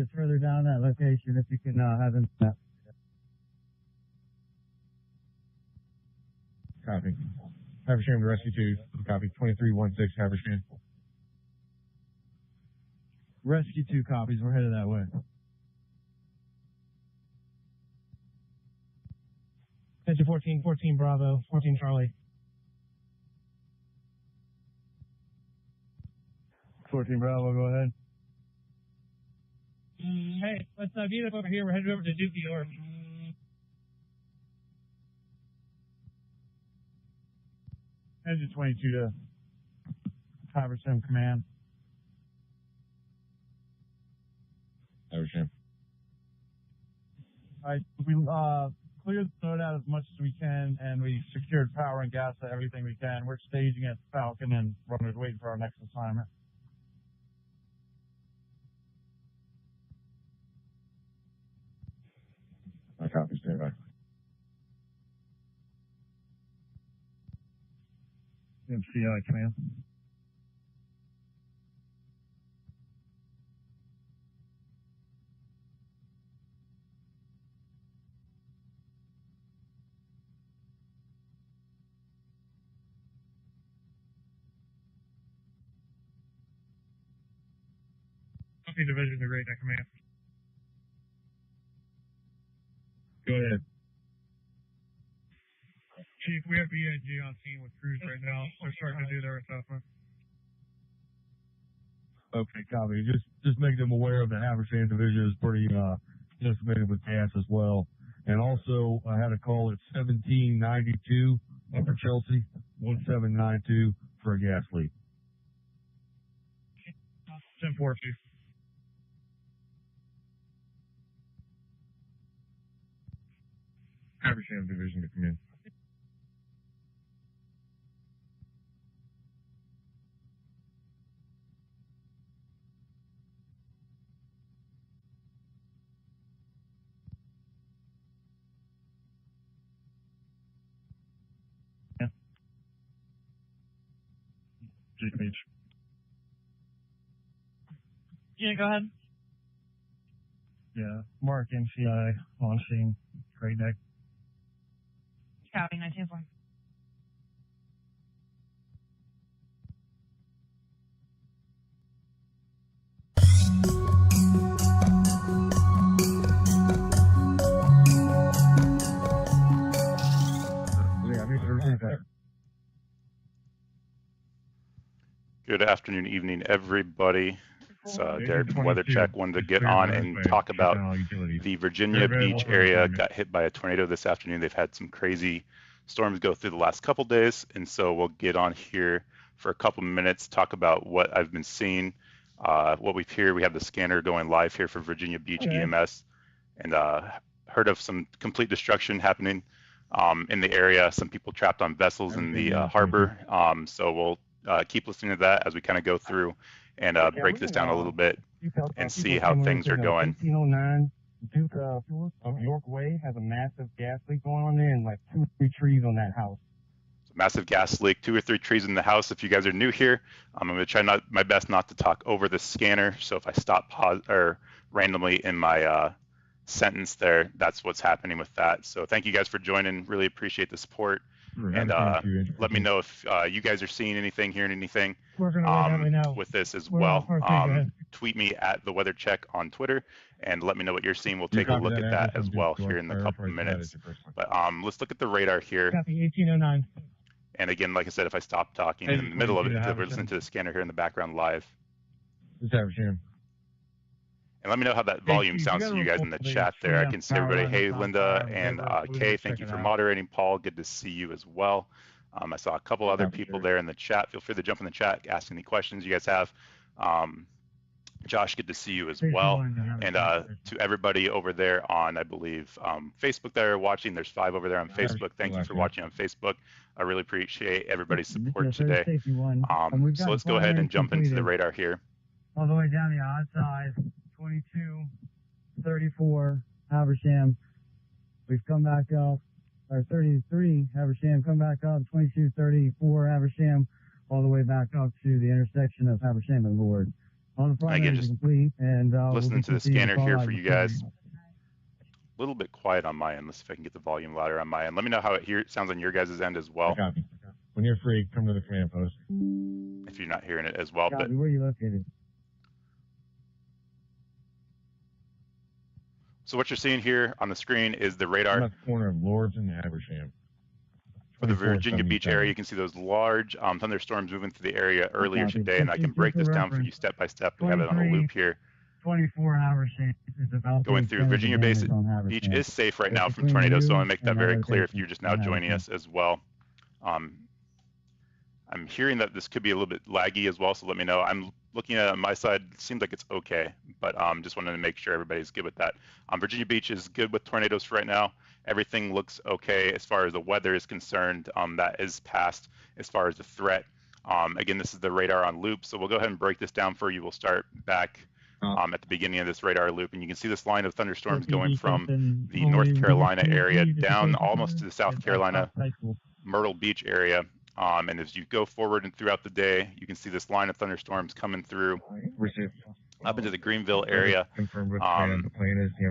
is further down that location if you can have them snap. Copy. Haversham to Rescue 2. Copy. 2316 Haversham. Rescue 2 copies. We're headed that way. Attention 14 Bravo, 14 Charlie. 14 Bravo, go ahead. Hey, let's meet up over here. We're headed over to Duke, New York. Engine 22 to Haversham Command. Haversham. All right, we cleared the node out as much as we can, and we secured power and gas to everything we can. We're staging at Falcon and runners waiting for our next assignment. I copy. Stand by. MCI Command. Copy division to radar command. Go ahead. Chief, we have BIG on scene with crews right now. They're starting to do their assessment. Okay, copy. Just make them aware of the Haversham division is pretty decimated with gas as well. And also, I had a call at 1792 Upper Chelsea, 1792 for a gas leak. 10-4, Chief. Haversham division to come in. GPH. Yeah, go ahead. Yeah, Mark MCI on scene. Great Neck. Copy, 19-4. Good afternoon, evening, everybody. It's Derek from Weather Check. Wanted to get on and talk about the Virginia Beach area. Got hit by a tornado this afternoon. They've had some crazy storms go through the last couple days, and so we'll get on here for a couple minutes, talk about what I've been seeing, what we've heard. We have the scanner going live here for Virginia Beach EMS, and heard of some complete destruction happening in the area. Some people trapped on vessels in the harbor. So we'll keep listening to that as we kind of go through and break this down a little bit and see how things are going. 1809 Duke of York Way has a massive gas leak going on there, and like 2 or 3 trees on that house. Massive gas leak, 2 or 3 trees in the house. If you guys are new here, I'm going to try my best not to talk over the scanner. So if I stop pause or randomly in my sentence there, that's what's happening with that. So thank you guys for joining. Really appreciate the support. And let me know if you guys are seeing anything, hearing anything with this as well. Tweet me at the Weather Check on Twitter and let me know what you're seeing. We'll take a look at that as well here in a couple of minutes. But let's look at the radar here. Copy, 1809. And again, like I said, if I stop talking in the middle of it, we're listening to the scanner here in the background live. And let me know how that volume sounds to you guys in the chat there. I can see everybody. Hey, Linda and Kay, thank you for moderating. Paul, good to see you as well. I saw a couple other people there in the chat. Feel free to jump in the chat, ask any questions you guys have. Josh, good to see you as well. And to everybody over there on, I believe, Facebook that are watching, there's 5 over there on Facebook. Thank you for watching on Facebook. I really appreciate everybody's support today. So let's go ahead and jump into the radar here. All the way down the odd side. 2234 Haversham. We've come back up, or 33 Haversham, come back up, 2234 Haversham, all the way back up to the intersection of Haversham and Lord. Again, just complete, and listening to the scanner here for you guys. A little bit quiet on my end. Let's see if I can get the volume louder on my end. Let me know how it sounds on your guys' end as well. Copy. When you're free, come to the command post. If you're not hearing it as well. Copy. Where are you located? So what you're seeing here on the screen is the radar. I'm at the corner of Lords and Haversham. For the Virginia Beach area, you can see those large thunderstorms moving through the area earlier today, and I can break this down for you step by step. We have it on a loop here. 24 Haversham is about going through Virginia Beach is safe right now from tornadoes, so I want to make that very clear if you're just now joining us as well. I'm hearing that this could be a little bit laggy as well, so let me know. I'm looking at it on my side. It seems like it's okay, but just wanted to make sure everybody's good with that. Virginia Beach is good with tornadoes for right now. Everything looks okay as far as the weather is concerned. That is past as far as the threat. Again, this is the radar on loop, so we'll go ahead and break this down for you. We'll start back at the beginning of this radar loop, and you can see this line of thunderstorms going from the North Carolina area down almost to the South Carolina Myrtle Beach area. And as you go forward and throughout the day, you can see this line of thunderstorms coming through up into the Greenville area,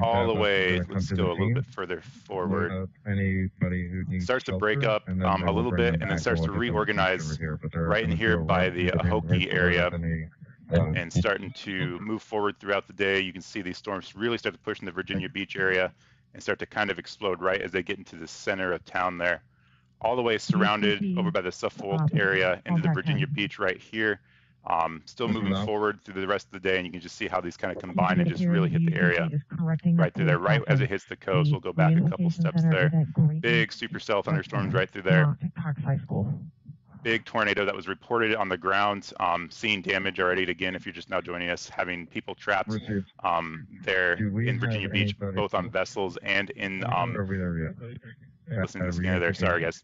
all the way. Let's go a little bit further forward. It starts to break up a little bit, and then starts to reorganize right in here by the Ahokee area, and starting to move forward throughout the day. You can see these storms really start to push in the Virginia Beach area and start to kind of explode right as they get into the center of town there. All the way surrounded over by the Suffolk area into the Virginia Beach right here. Still moving forward through the rest of the day, and you can just see how these kind of combine and just really hit the area right through there. Right as it hits the coast, we'll go back a couple steps there. Big supercell thunderstorms right through there. Big tornado that was reported on the ground, seeing damage already. Again, if you're just now joining us, having people trapped there in Virginia Beach, both on vessels and in listening to the scanner there. Sorry, guys.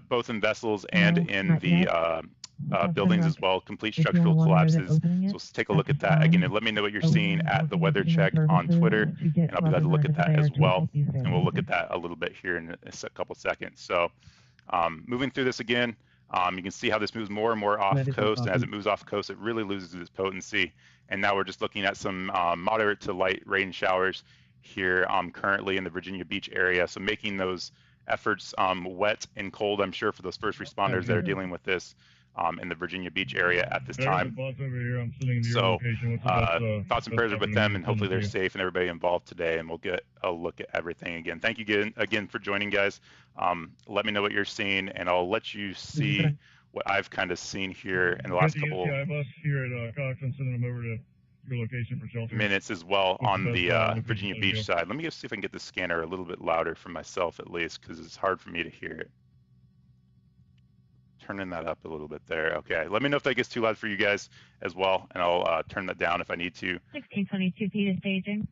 Both in vessels and in the buildings as well. Complete structural collapses. So let's take a look at that again, and let me know what you're seeing at the Weather Check on Twitter, and I'll be glad to look at that as well. And we'll look at that a little bit here in a couple seconds. So moving through this again, you can see how this moves more and more off coast, and as it moves off coast, it really loses its potency. And now we're just looking at some moderate to light rain showers here currently in the Virginia Beach area. So making those efforts wet and cold, I'm sure, for those first responders that are dealing with this in the Virginia Beach area at this time. So thoughts and prayers are with them, and hopefully they're safe and everybody involved today, and we'll get a look at everything again. Thank you again for joining, guys. Let me know what you're seeing, and I'll let you see what I've kind of seen here in the last couple minutes as well on the Virginia Beach side. Let me just see if I can get the scanner a little bit louder for myself at least, because it's hard for me to hear it. Turning that up a little bit there. Okay, let me know if that gets too loud for you guys as well, and I'll turn that down if I need to. 1622 feet of staging.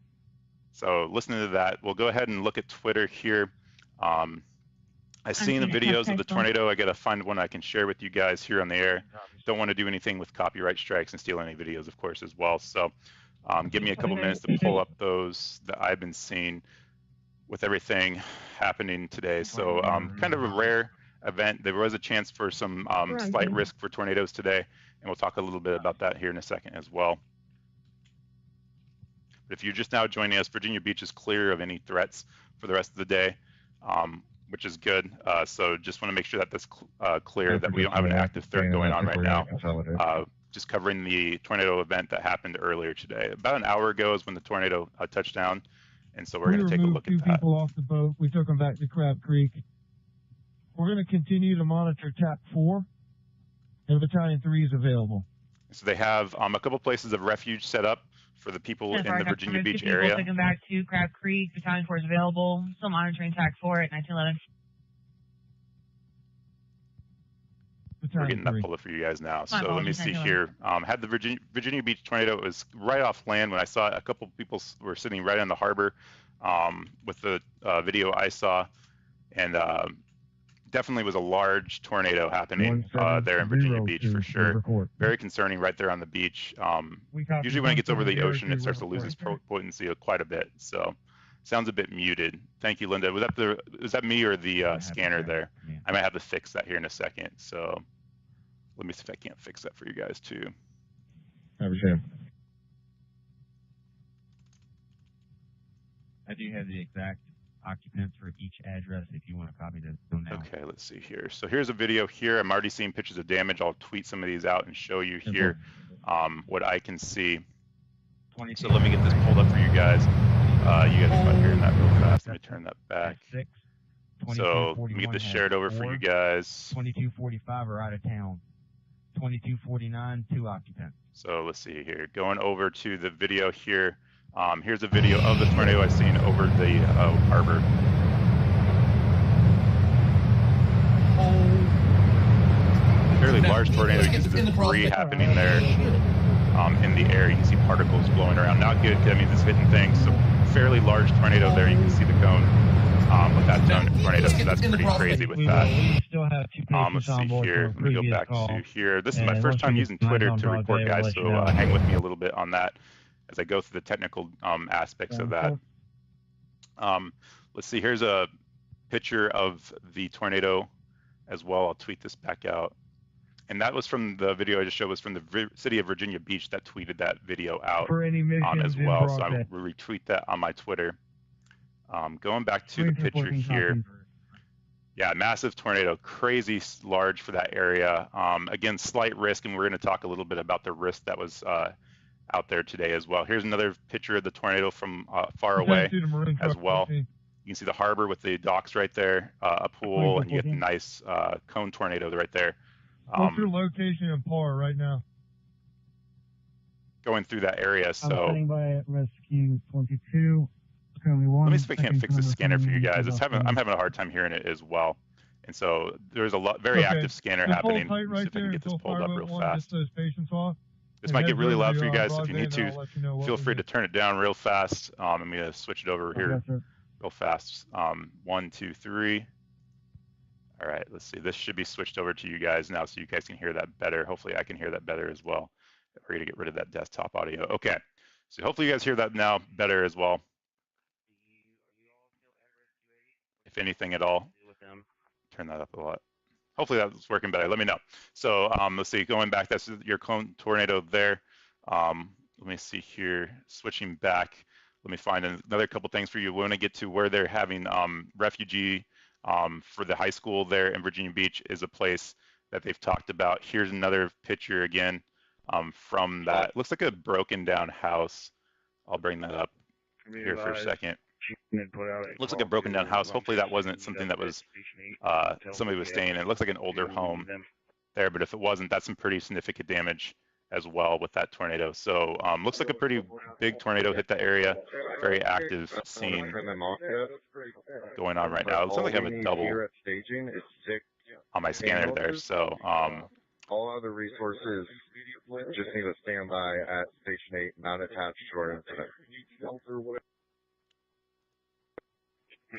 So listening to that, we'll go ahead and look at Twitter here. I've seen the videos of the tornado. I gotta find one I can share with you guys here on the air. Don't want to do anything with copyright strikes and steal any videos, of course, as well. So give me a couple minutes to pull up those that I've been seeing with everything happening today. So kind of a rare event. There was a chance for some slight risk for tornadoes today, and we'll talk a little bit about that here in a second as well. But if you're just now joining us, Virginia Beach is clear of any threats for the rest of the day, which is good. So just want to make sure that that's clear, that we don't have an active threat going on right now. Just covering the tornado event that happened earlier today. About an hour ago is when the tornado touched down, and so we're going to take a look at that. Two people off the boat. We took them back to Crab Creek. We're going to continue to monitor TAP 4, and Battalion 3 is available. So they have a couple places of refuge set up for the people in the Virginia Beach area. Took them back to Crab Creek. Battalion 4 is available. Still monitoring TAC 4 at 1911. We're getting that pull up for you guys now. So let me see here. Had the Virginia Beach tornado, it was right off land when I saw it. A couple people were sitting right on the harbor with the video I saw, and definitely was a large tornado happening there in Virginia Beach for sure. Very concerning right there on the beach. Usually when it gets over the ocean, it starts to lose its potency quite a bit. So sounds a bit muted. Thank you, Linda. Was that me or the scanner there? I might have to fix that here in a second. So let me see if I can't fix that for you guys too. Haversham. I do have the exact occupants for each address if you want to copy this now. Okay, let's see here. So here's a video here. I'm already seeing pictures of damage. I'll tweet some of these out and show you here what I can see. So let me get this pulled up for you guys. You guys are probably hearing that real fast. Let me turn that back. So let me get this shared over for you guys. 2245 are out of town. 2249, 2 occupants. So let's see here. Going over to the video here. Here's a video of the tornado I've seen over the harbor. Fairly large tornado. You can see the debris happening there in the air. You can see particles blowing around. Not good, that means it's hitting things. So fairly large tornado there. You can see the cone with that tornado. So that's pretty crazy with that. Let's see here. Let me go back to here. This is my first time using Twitter to record, guys, so hang with me a little bit on that as I go through the technical aspects of that. Let's see, here's a picture of the tornado as well. I'll tweet this back out. And that was from the video I just showed, was from the city of Virginia Beach that tweeted that video out as well. So I will retweet that on my Twitter. Going back to the picture here. Yeah, massive tornado, crazy large for that area. Again, slight risk, and we're going to talk a little bit about the risk that was out there today as well. Here's another picture of the tornado from far away as well. You can see the harbor with the docks right there, a pool, and you get the nice cone tornado right there. What's your location in Par right now? Going through that area, so. I'm standing by at rescue 22. Let me see if I can't fix the scanner for you guys. I'm having a hard time hearing it as well. And so there's a very active scanner happening. Let me see if I can get this pulled up real fast. This might get really loud for you guys. If you need to, feel free to turn it down real fast. I'm going to switch it over here real fast. 1, 2, 3. All right, let's see. This should be switched over to you guys now so you guys can hear that better. Hopefully I can hear that better as well. We're going to get rid of that desktop audio. Okay, so hopefully you guys hear that now better as well. If anything at all, turn that up a lot. Hopefully that's working better. Let me know. So let's see, going back, that's your cone tornado there. Let me see here, switching back. Let me find another couple things for you. We want to get to where they're having refugee for the high school there in Virginia Beach is a place that they've talked about. Here's another picture again from that. Looks like a broken down house. I'll bring that up here for a second. Looks like a broken down house. Hopefully that wasn't something that was somebody was staying in. It looks like an older home there, but if it wasn't, that's some pretty significant damage as well with that tornado. So looks like a pretty big tornado hit that area. Very active scene going on right now. It looks like I have a double on my scanner there. So all other resources just need to stand by at Station 8, not attached to our incident.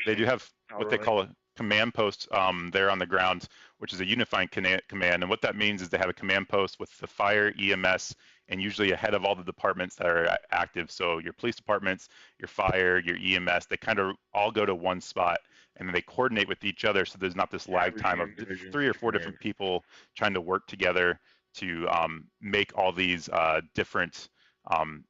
They do have what they call a command post there on the ground, which is a unifying command. And what that means is they have a command post with the fire, EMS, and usually ahead of all the departments that are active. So your police departments, your fire, your EMS, they kind of all go to one spot and then they coordinate with each other. So there's not this lag time of 3 or 4 different people trying to work together to make all these different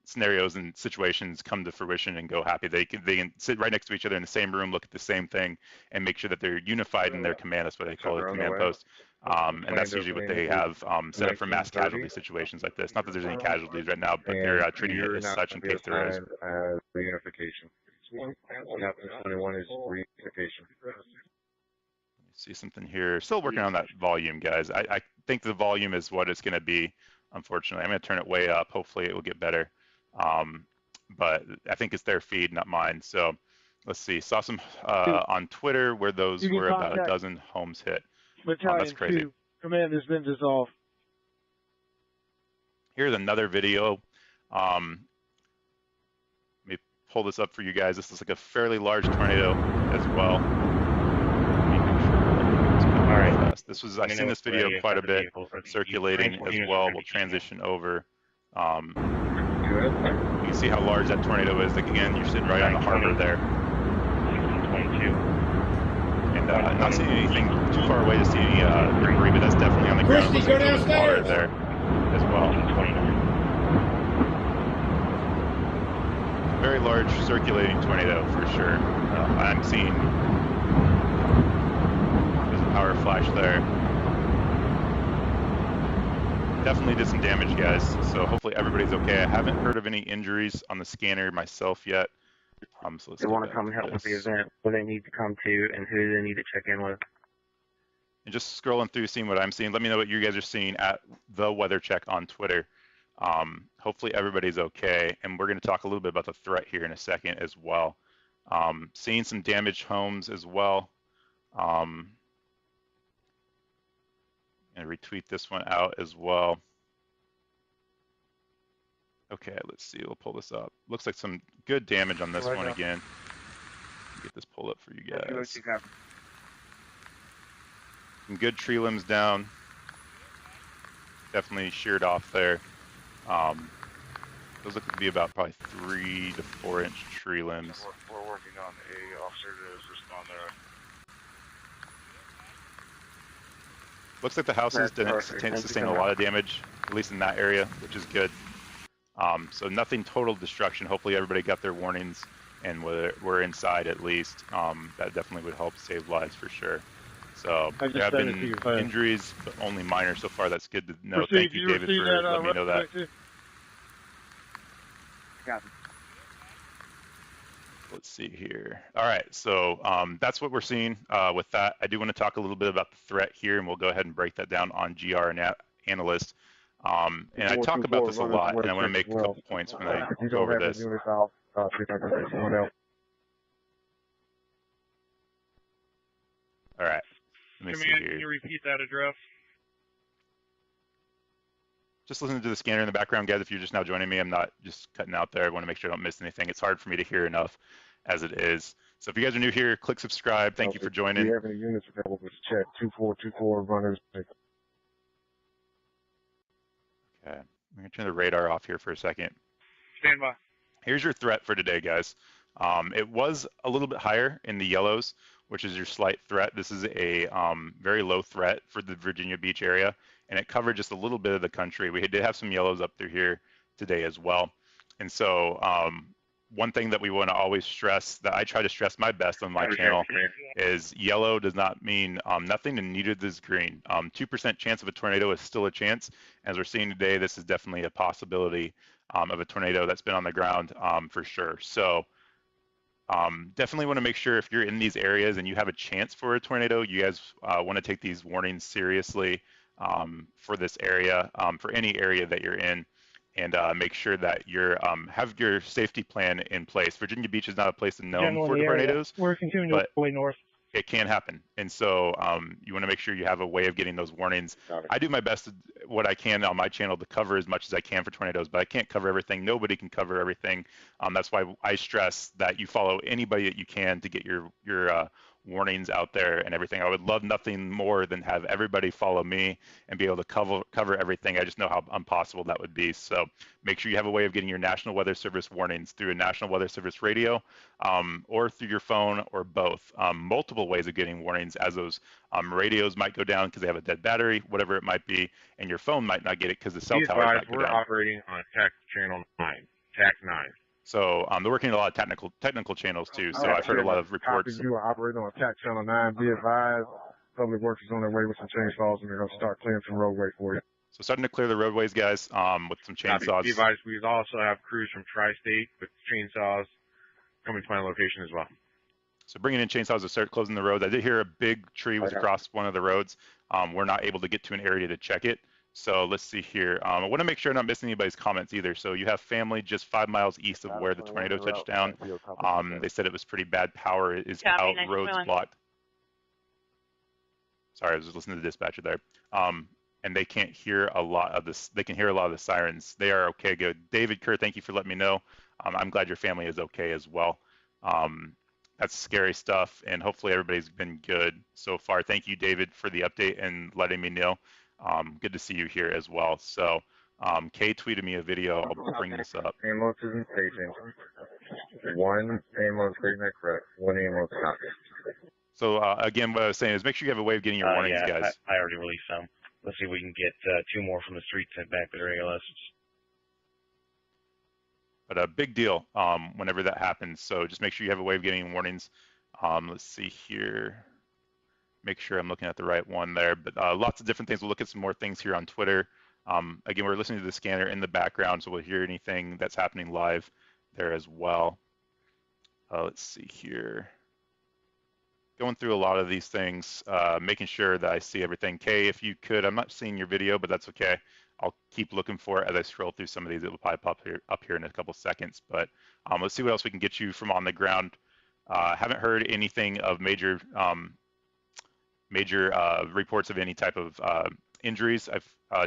scenarios and situations come to fruition and go happy. They can sit right next to each other in the same room, look at the same thing, and make sure that they're unified in their command. That's what they call it, command post. And that's usually what they have set up for mass casualty situations like this. Not that there's any casualties right now, but they're treating it as such in case there is. Reunification. Captain 21 is reunification. See something here. Still working on that volume, guys. I think the volume is what it's going to be. Unfortunately, I'm going to turn it way up. Hopefully it will get better. But I think it's their feed, not mine. So let's see. Saw some on Twitter where those were about a dozen homes hit. That's crazy. Command has been dissolved. Here's another video. Let me pull this up for you guys. This is like a fairly large tornado as well. All right. This was, I've seen this video quite a bit circulating as well. We'll transition over. You can see how large that tornado is. Like, again, you're sitting right on the harbor there. And not seeing anything too far away to see any debris, but that's definitely on the ground. Looks like there's water there as well. very large circulating tornado for sure. I'm seeing there's a power flash there. Definitely did some damage, guys. So hopefully everybody's okay. I haven't heard of any injuries on the scanner myself yet. So let's they want to come help with the event, where they need to come to, and who they need to check in with. And just scrolling through, seeing what I'm seeing. Let me know what you guys are seeing at the Weather Check on Twitter. Hopefully everybody's okay. And we're going to talk a little bit about the threat here in a second as well. Seeing some damaged homes as well. And retweet this one out as well. Okay, let's see. We'll pull this up. Looks like some good damage on this one again. Get this pulled up for you guys. Some good tree limbs down. Definitely sheared off there. Those look to be about probably 3 to 4 inch tree limbs. We're working on a officer to respond there. Looks like the houses didn't sustain a lot of damage, at least in that area, which is good. So nothing total destruction. Hopefully everybody got their warnings and we're inside at least. That definitely would help save lives for sure. So there have been injuries, but only minor so far. That's good to know. Thank you, David, for letting me know that. Let's see here. All right, so that's what we're seeing with that. I do want to talk a little bit about the threat here, and we'll go ahead and break that down on GR and Analyst. And I talk about this a lot, and I want to make a couple points when I go over this. All right, let me see here. Can you repeat that address? Just listening to the scanner in the background, guys. If you're just now joining me, I'm not just cutting out there. I want to make sure I don't miss anything. It's hard for me to hear enough as it is. So if you guys are new here, click subscribe. Thank you for joining. Do you have any units available? Just check 2424 runners. Okay, I'm going to turn the radar off here for a second. Stand by. Here's your threat for today, guys. It was a little bit higher in the yellows, which is your slight threat. This is a very low threat for the Virginia Beach area, and it covered just a little bit of the country. We did have some yellows up through here today as well. And so one thing that we want to always stress, that I try to stress my best on my channel, is yellow does not mean nothing, and neither does green. 2% chance of a tornado is still a chance. As we're seeing today, this is definitely a possibility of a tornado that's been on the ground for sure. So definitely want to make sure if you're in these areas and you have a chance for a tornado, you guys want to take these warnings seriously for this area, for any area that you're in, and make sure that you're have your safety plan in place. Virginia Beach is not a place known for tornadoes. We're continuing to way north. It can happen, and so you want to make sure you have a way of getting those warnings. I do my best, what I can on my channel, to cover as much as I can for tornadoes, but I can't cover everything. Nobody can cover everything. That's why I stress that you follow anybody that you can to get your warnings out there and everything. I would love nothing more than have everybody follow me and be able to cover everything. I just know how impossible that would be. So make sure you have a way of getting your National Weather Service warnings through a National Weather Service radio or through your phone, or both. Multiple ways of getting warnings, as those radios might go down because they have a dead battery, whatever it might be, and your phone might not get it because the cell tower might go down. We're operating on TAC channel 9, TAC 9. So they're working a lot of technical channels too. So I've heard a lot of reports. You are operating on TAC channel 9. Be advised, public works is on their way with some chainsaws, and they're going to start clearing some roadway for you. So starting to clear the roadways, guys, with some chainsaws. Be advised, we also have crews from Tri-State with chainsaws coming to my location as well. So bringing in chainsaws to start closing the roads. I did hear a big tree was across one of the roads. We're not able to get to an area to check it. So let's see here. I want to make sure I'm not missing anybody's comments either. So you have family just 5 miles east of where the tornado touched down. They said it was pretty bad. Power is out, roads blocked. Sorry, I was just listening to the dispatcher there. And they can't hear a lot of this. They can hear a lot of the sirens. They are okay, good. David Kerr, thank you for letting me know. I'm glad your family is okay as well. That's scary stuff, and hopefully everybody's been good so far. Thank you, David, for the update and letting me know. Good to see you here as well. So Kay tweeted me a video. I'll bring this up. Ambulance is in station. One ambulance taking that correct. One ambulance not. So again, what I was saying is make sure you have a way of getting your warnings, guys. I already released some. Let's see if we can get 2 more from the street sent back to their ALS. But a big deal whenever that happens. So just make sure you have a way of getting warnings. Let's see here. Make sure I'm looking at the right one there. But lots of different things. We'll look at some more things here on Twitter. Again, we're listening to the scanner in the background, so we'll hear anything that's happening live there as well. Let's see here. Going through a lot of these things, making sure that I see everything. Kay, if you could, I'm not seeing your video, but that's okay. I'll keep looking for it as I scroll through some of these. It will probably pop up here in a couple seconds. But let's see what else we can get you from on the ground. Haven't heard anything of major reports of any type of injuries.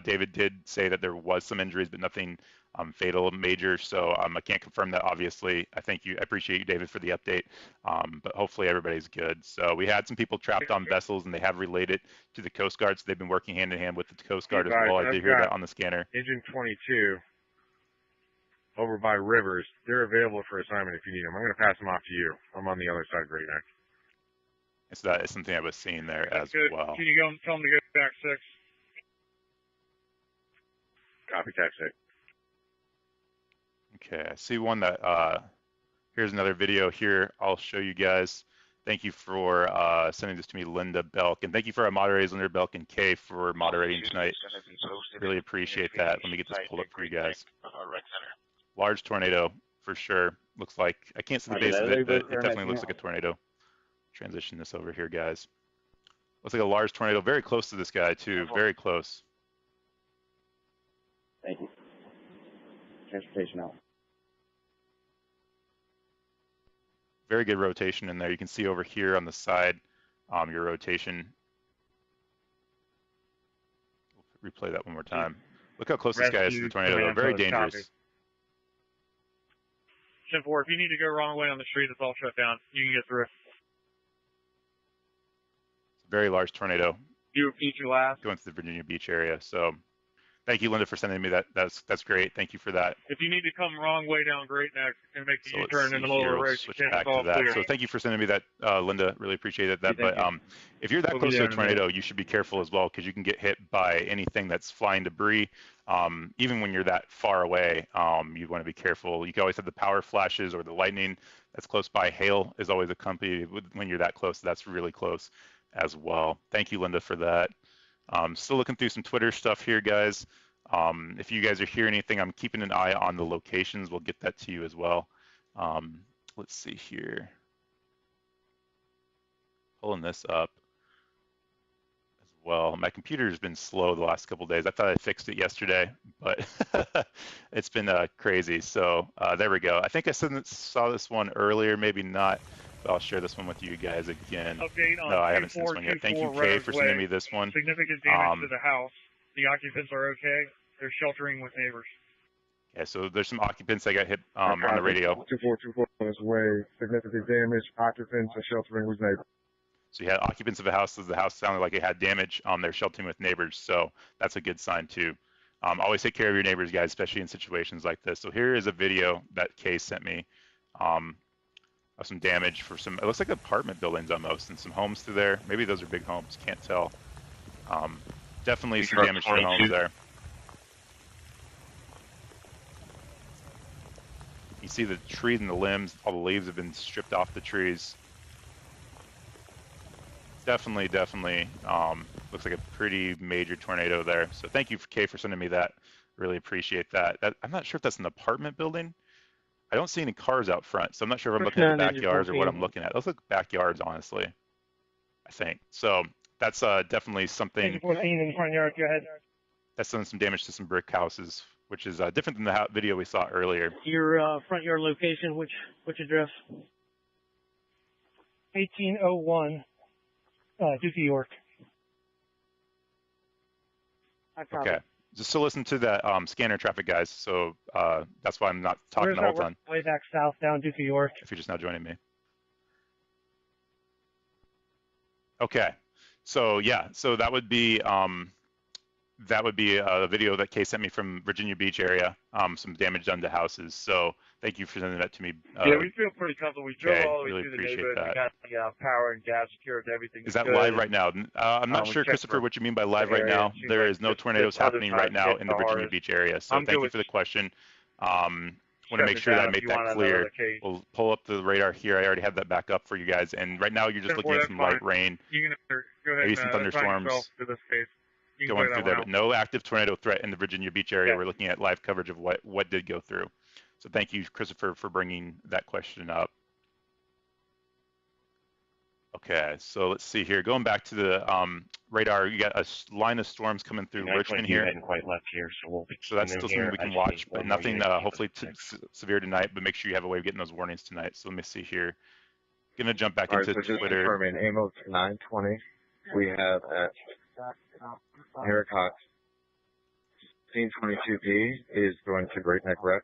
David did say that there was some injuries, but nothing fatal, major. So I can't confirm that, obviously. I appreciate you, David, for the update. But hopefully everybody's good. So we had some people trapped on vessels, and they have related to the Coast Guard. So they've been working hand in hand with the Coast Guard as well. I did hear that on the scanner. Engine 22 over by Rivers. They're available for assignment if you need them. I'm going to pass them off to you. I'm on the other side right now. So that is something I was seeing there as well. Can you go and tell them to go back 6? Copy, text 6. Okay, I see one that, here's another video here I'll show you guys. Thank you for sending this to me, Linda Belk, and thank you for our moderators, Linda Belk and Kay, for moderating tonight. Really appreciate that. Let me get this pulled up for you guys. Large tornado, for sure. Looks like, I can't see the base of it, but it definitely looks like a tornado. Transition this over here, guys. Looks like a large tornado, very close to this guy, too, very close. Thank you. Transportation out. Very good rotation in there. You can see over here on the side your rotation. We'll replay that one more time. Look how close this guy is to the tornado, though. Very dangerous. 10-4, if you need to go wrong way on the street, it's all shut down. You can get through. Very large tornado. You repeat your last. Going to the Virginia Beach area. So thank you, Linda, for sending me that. That's great. Thank you for that. If you need to come wrong way down Great Neck and make a U-turn in the middle of the We'll race, switch back to that. So thank you for sending me that, Linda. Really appreciate that. But if you're that close to a tornado, you should be careful as well, because you can get hit by anything that's flying debris. Even when you're that far away, you want to be careful. You can always have the power flashes or the lightning that's close by. Hail is always accompanied when you're that close. That's really close as well. Thank you, Linda, for that. Still looking through some Twitter stuff here, guys. If you guys are hearing anything, I'm keeping an eye on the locations. We'll get that to you as well. Let's see here. Pulling this up as well. My computer's been slow the last couple of days. I thought I fixed it yesterday, but it's been crazy. So there we go. I think I saw this one earlier, maybe not. I'll share this one with you guys again. No, I haven't seen this one yet. Thank you, Kay, for sending me this one. Significant damage to the house. The occupants are okay. They're sheltering with neighbors. Yeah, so there's some occupants that got hit on the radio. 2424 on his way. Significant damage. Occupants are sheltering with neighbors. So you had occupants of a house. The house sounded like it had damage. They're sheltering with neighbors, so that's a good sign too. Always take care of your neighbors, guys, especially in situations like this. So here is a video that Kay sent me. Of some damage for some, it looks like apartment buildings almost, and some homes through there. Maybe those are big homes, can't tell. Definitely some damage to homes there. You see the trees and the limbs, all the leaves have been stripped off the trees. Definitely, looks like a pretty major tornado there. So thank you, Kay, for sending me that. Really appreciate that. I'm not sure if that's an apartment building. I don't see any cars out front, so I'm not sure if I'm looking at the backyards or what I'm looking at. Those look backyards, honestly, I think. So that's definitely something. In the front yard, go ahead. That's done some damage to some brick houses, which is different than the video we saw earlier. Your front yard location, which address? 1801 Dookie, York. Okay. Just to listen to that scanner traffic, guys. So that's why I'm not talking the whole time. Way back south down Dookie, York. If you're just now joining me. Okay. So yeah. So that would be a video that Kay sent me from Virginia Beach area. Some damage done to houses. So thank you for sending that to me. Yeah, we feel pretty comfortable. We drove all the way really through the neighborhood. That. We got the power and gas secured. Everything is that good. Live right now? I'm not sure, Christopher, what you mean by live right now. There is no tornadoes happening right now in the Virginia Beach area. So thank you for the question. want to make sure that I made that clear. We'll pull up the radar here. I already have that back up for you guys. And right now you're just looking at some light rain, maybe some thunderstorms going through there, but no active tornado threat in the Virginia Beach area. We're looking at live coverage of what did go through. So thank you, Christopher, for bringing that question up. Okay, so let's see here. Going back to the radar, you got a line of storms coming through Richmond here. Hadn't quite left here, so that's still something we can watch, but nothing hopefully severe tonight. But make sure you have a way of getting those warnings tonight. So let me see here. Gonna jump back into Twitter. Confirming AMOS 920. We have at Harrasing 1622P is going to Breakneck Wreck.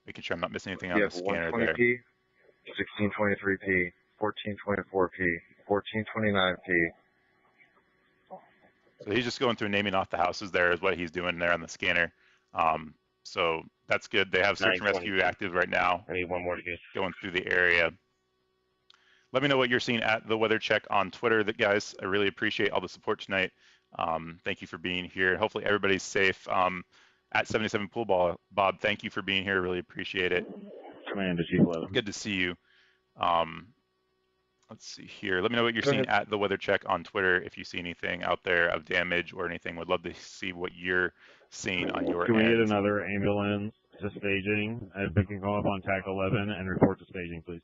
Making sure I'm not missing anything on the scanner there. 1623P, 1424P, 1429P. So he's just going through naming off the houses there is what he's doing there on the scanner. So that's good. They have search and rescue active right now. I need one more to get going through the area. Let me know what you're seeing at the weather check on Twitter, guys. I really appreciate all the support tonight. Thank you for being here. Hopefully everybody's safe. At 77 Pool Ball, Bob, thank you for being here. Really appreciate it. Command to Chief 11. Good to see you. Let's see here. Let me know what you're seeing at the weather check on Twitter. If you see anything out there of damage or anything, would love to see what you're seeing on your end. Can we get another ambulance to staging? If they can go up on TAC 11 and report to staging, please.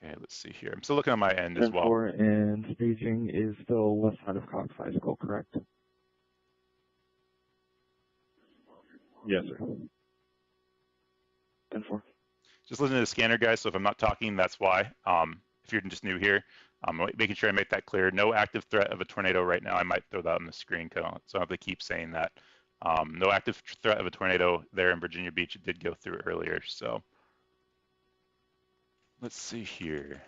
Okay, let's see here. I'm still looking on my end as well. And staging is still west side of Cox High School, correct? Yes, sir. 10-4. Just listening to the scanner, guys, so if I'm not talking, that's why. If you're just new here, making sure I make that clear. No active threat of a tornado right now. I might throw that on the screen, so I don't have to keep saying that. No active threat of a tornado there in Virginia Beach. It did go through earlier, so. Let's see here.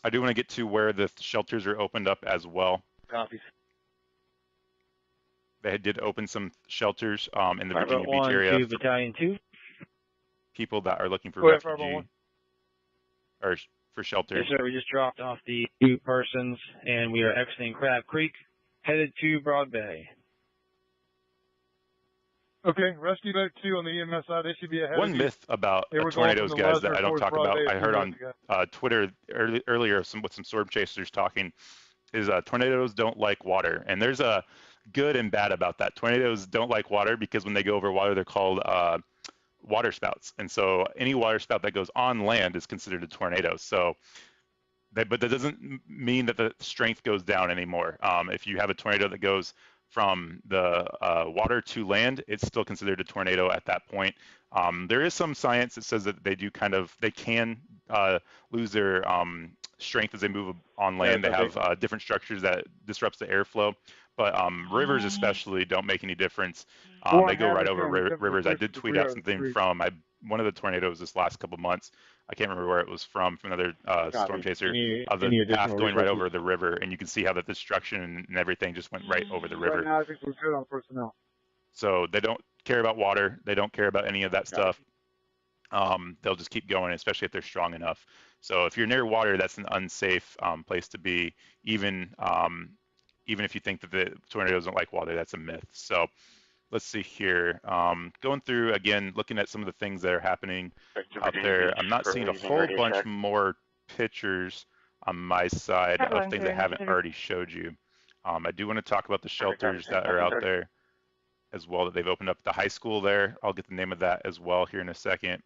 I do want to get to where the shelters are opened up as well. Copies. They did open some shelters in the Virginia Beach area. 2 Battalion 2. People that are looking for refugee or for shelter. Yes, sir. We just dropped off the 2 persons, and we are exiting Crab Creek, headed to Broad Bay. Okay, rescue boat 2 on the EMS side. They should be ahead. One myth about tornadoes, guys, that I don't talk about. I heard on Twitter earlier with some storm chasers talking is tornadoes don't like water, and there's a good and bad about that. Tornadoes don't like water because when they go over water, they're called water spouts. And so any water spout that goes on land is considered a tornado. So, but that doesn't mean that the strength goes down anymore. If you have a tornado that goes from the water to land, it's still considered a tornado at that point. There is some science that says that they can lose their strength as they move on land. They have different structures that disrupts the airflow. But rivers especially don't make any difference. They go right over rivers. I did tweet out something from one of the tornadoes this last couple months. I can't remember where it was from another storm chaser of the path going right over the river. And you can see how the destruction and everything just went right over the river. Right now, I think we're good on personnel. So they don't care about water. They don't care about any of that stuff. They'll just keep going, especially if they're strong enough. So if you're near water, that's an unsafe place to be, even if you think that the tornadoes don't like water. That's a myth. So let's see here. Going through, again, looking at some of the things that are happening out there. I'm not seeing a whole bunch more pictures on my side of things I haven't already showed you. I do want to talk about the shelters that are out there as well that they've opened up. The high school there, I'll get the name of that as well here in a second.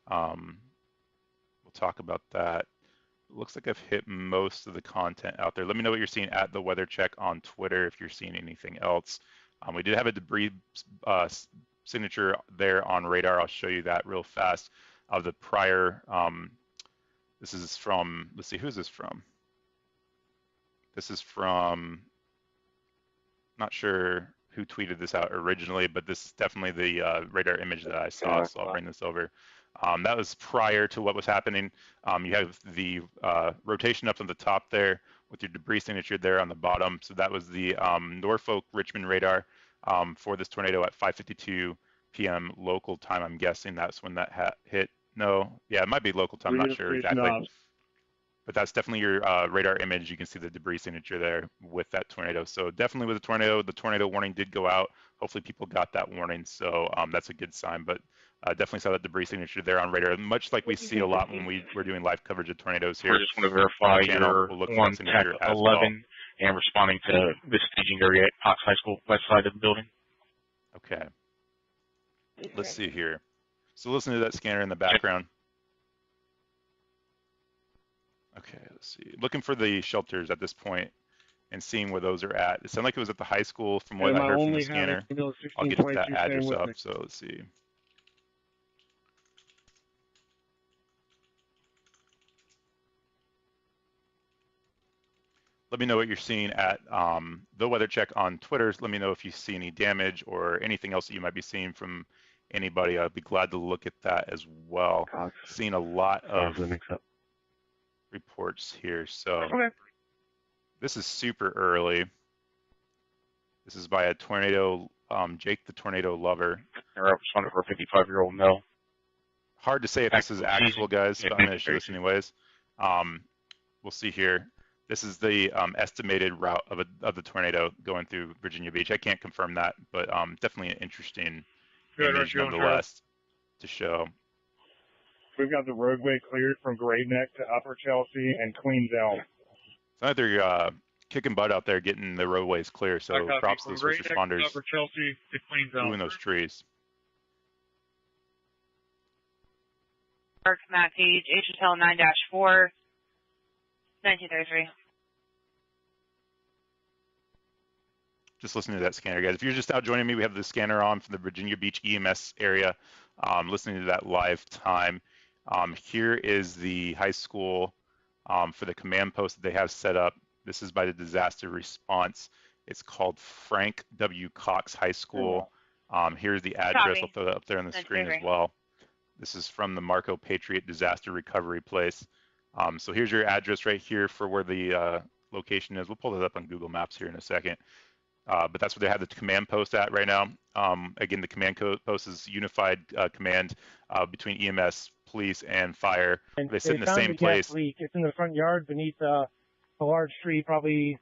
We'll talk about that. It looks like I've hit most of the content out there. Let me know what you're seeing at the weather check on Twitter if you're seeing anything else. We did have a debris signature there on radar. I'll show you that real fast of the prior. This is from, let's see, who's this from? This is from, not sure who tweeted this out originally, but this is definitely the radar image that I saw, so I'll bring this over. That was prior to what was happening. You have the rotation up on the top there with your debris signature there on the bottom. So that was the Norfolk Richmond radar for this tornado at 5:52 p.m. local time. I'm guessing that's when that hit. No, yeah, it might be local time. I'm not sure exactly. but that's definitely your radar image. You can see the debris signature there with that tornado. So definitely with the tornado warning did go out. Hopefully people got that warning, so that's a good sign. But definitely saw that debris signature there on radar, much like we see a lot when we're doing live coverage of tornadoes here. I just want to verify you're We'll look for on that signature Tech as 11 well. and responding to the staging area at Cox High School, west side of the building. Okay. Let's see here. So listen to that scanner in the background. Okay, let's see. Looking for the shelters at this point and seeing where those are at. It sounded like it was at the high school from what I heard from the scanner. I'll get that address up, so let's see. Let me know what you're seeing at the weather check on Twitter. Let me know if you see any damage or anything else that you might be seeing from anybody. I'd be glad to look at that as well. Seeing a lot of reports here. So this is super early. This is by a tornado, Jake the Tornado Lover. They're responding for a 55-year-old male. Hard to say if this is actual, guys, but I'm going to show this anyways. We'll see here. This is the estimated route of the tornado going through Virginia Beach. I can't confirm that, but definitely an interesting image nonetheless to show. We've got the roadway cleared from Great Neck to Upper Chelsea and Queens Elm. It's not like they're kicking butt out there getting the roadways clear, so props to those first responders Upper Chelsea to Queens Elm. moving those trees. Matt Page, HSL 9-4, 1933. Just listening to that scanner, guys. If you're just out joining me, we have the scanner on from the Virginia Beach EMS area, listening to that live time. Here is the high school for the command post that they have set up. This is by the disaster response. It's called Frank W. Cox High School. Here's the address. I'll throw that up there on the screen as well. This is from the Marco Patriot Disaster Recovery Place. So here's your address right here for where the location is. We'll pull that up on Google Maps here in a second. But that's where they have the command post at right now. Again, the command post is unified command between EMS, police, and fire. And they sit in the same place. Leak. It's in the front yard beneath a large tree, probably,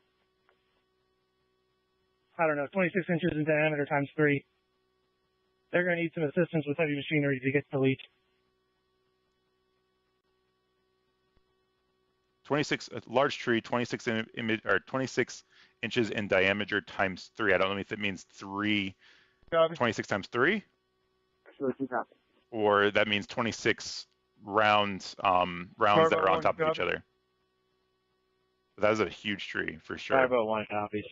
I don't know, 26 inches in diameter times 3. They're going to need some assistance with heavy machinery to get the leak. 26, a large tree, 26 inches in diameter times 3. I don't know if it means 26 times 3, or that means 26 rounds that are on top of each other. But that is a huge tree for sure. 501 copies.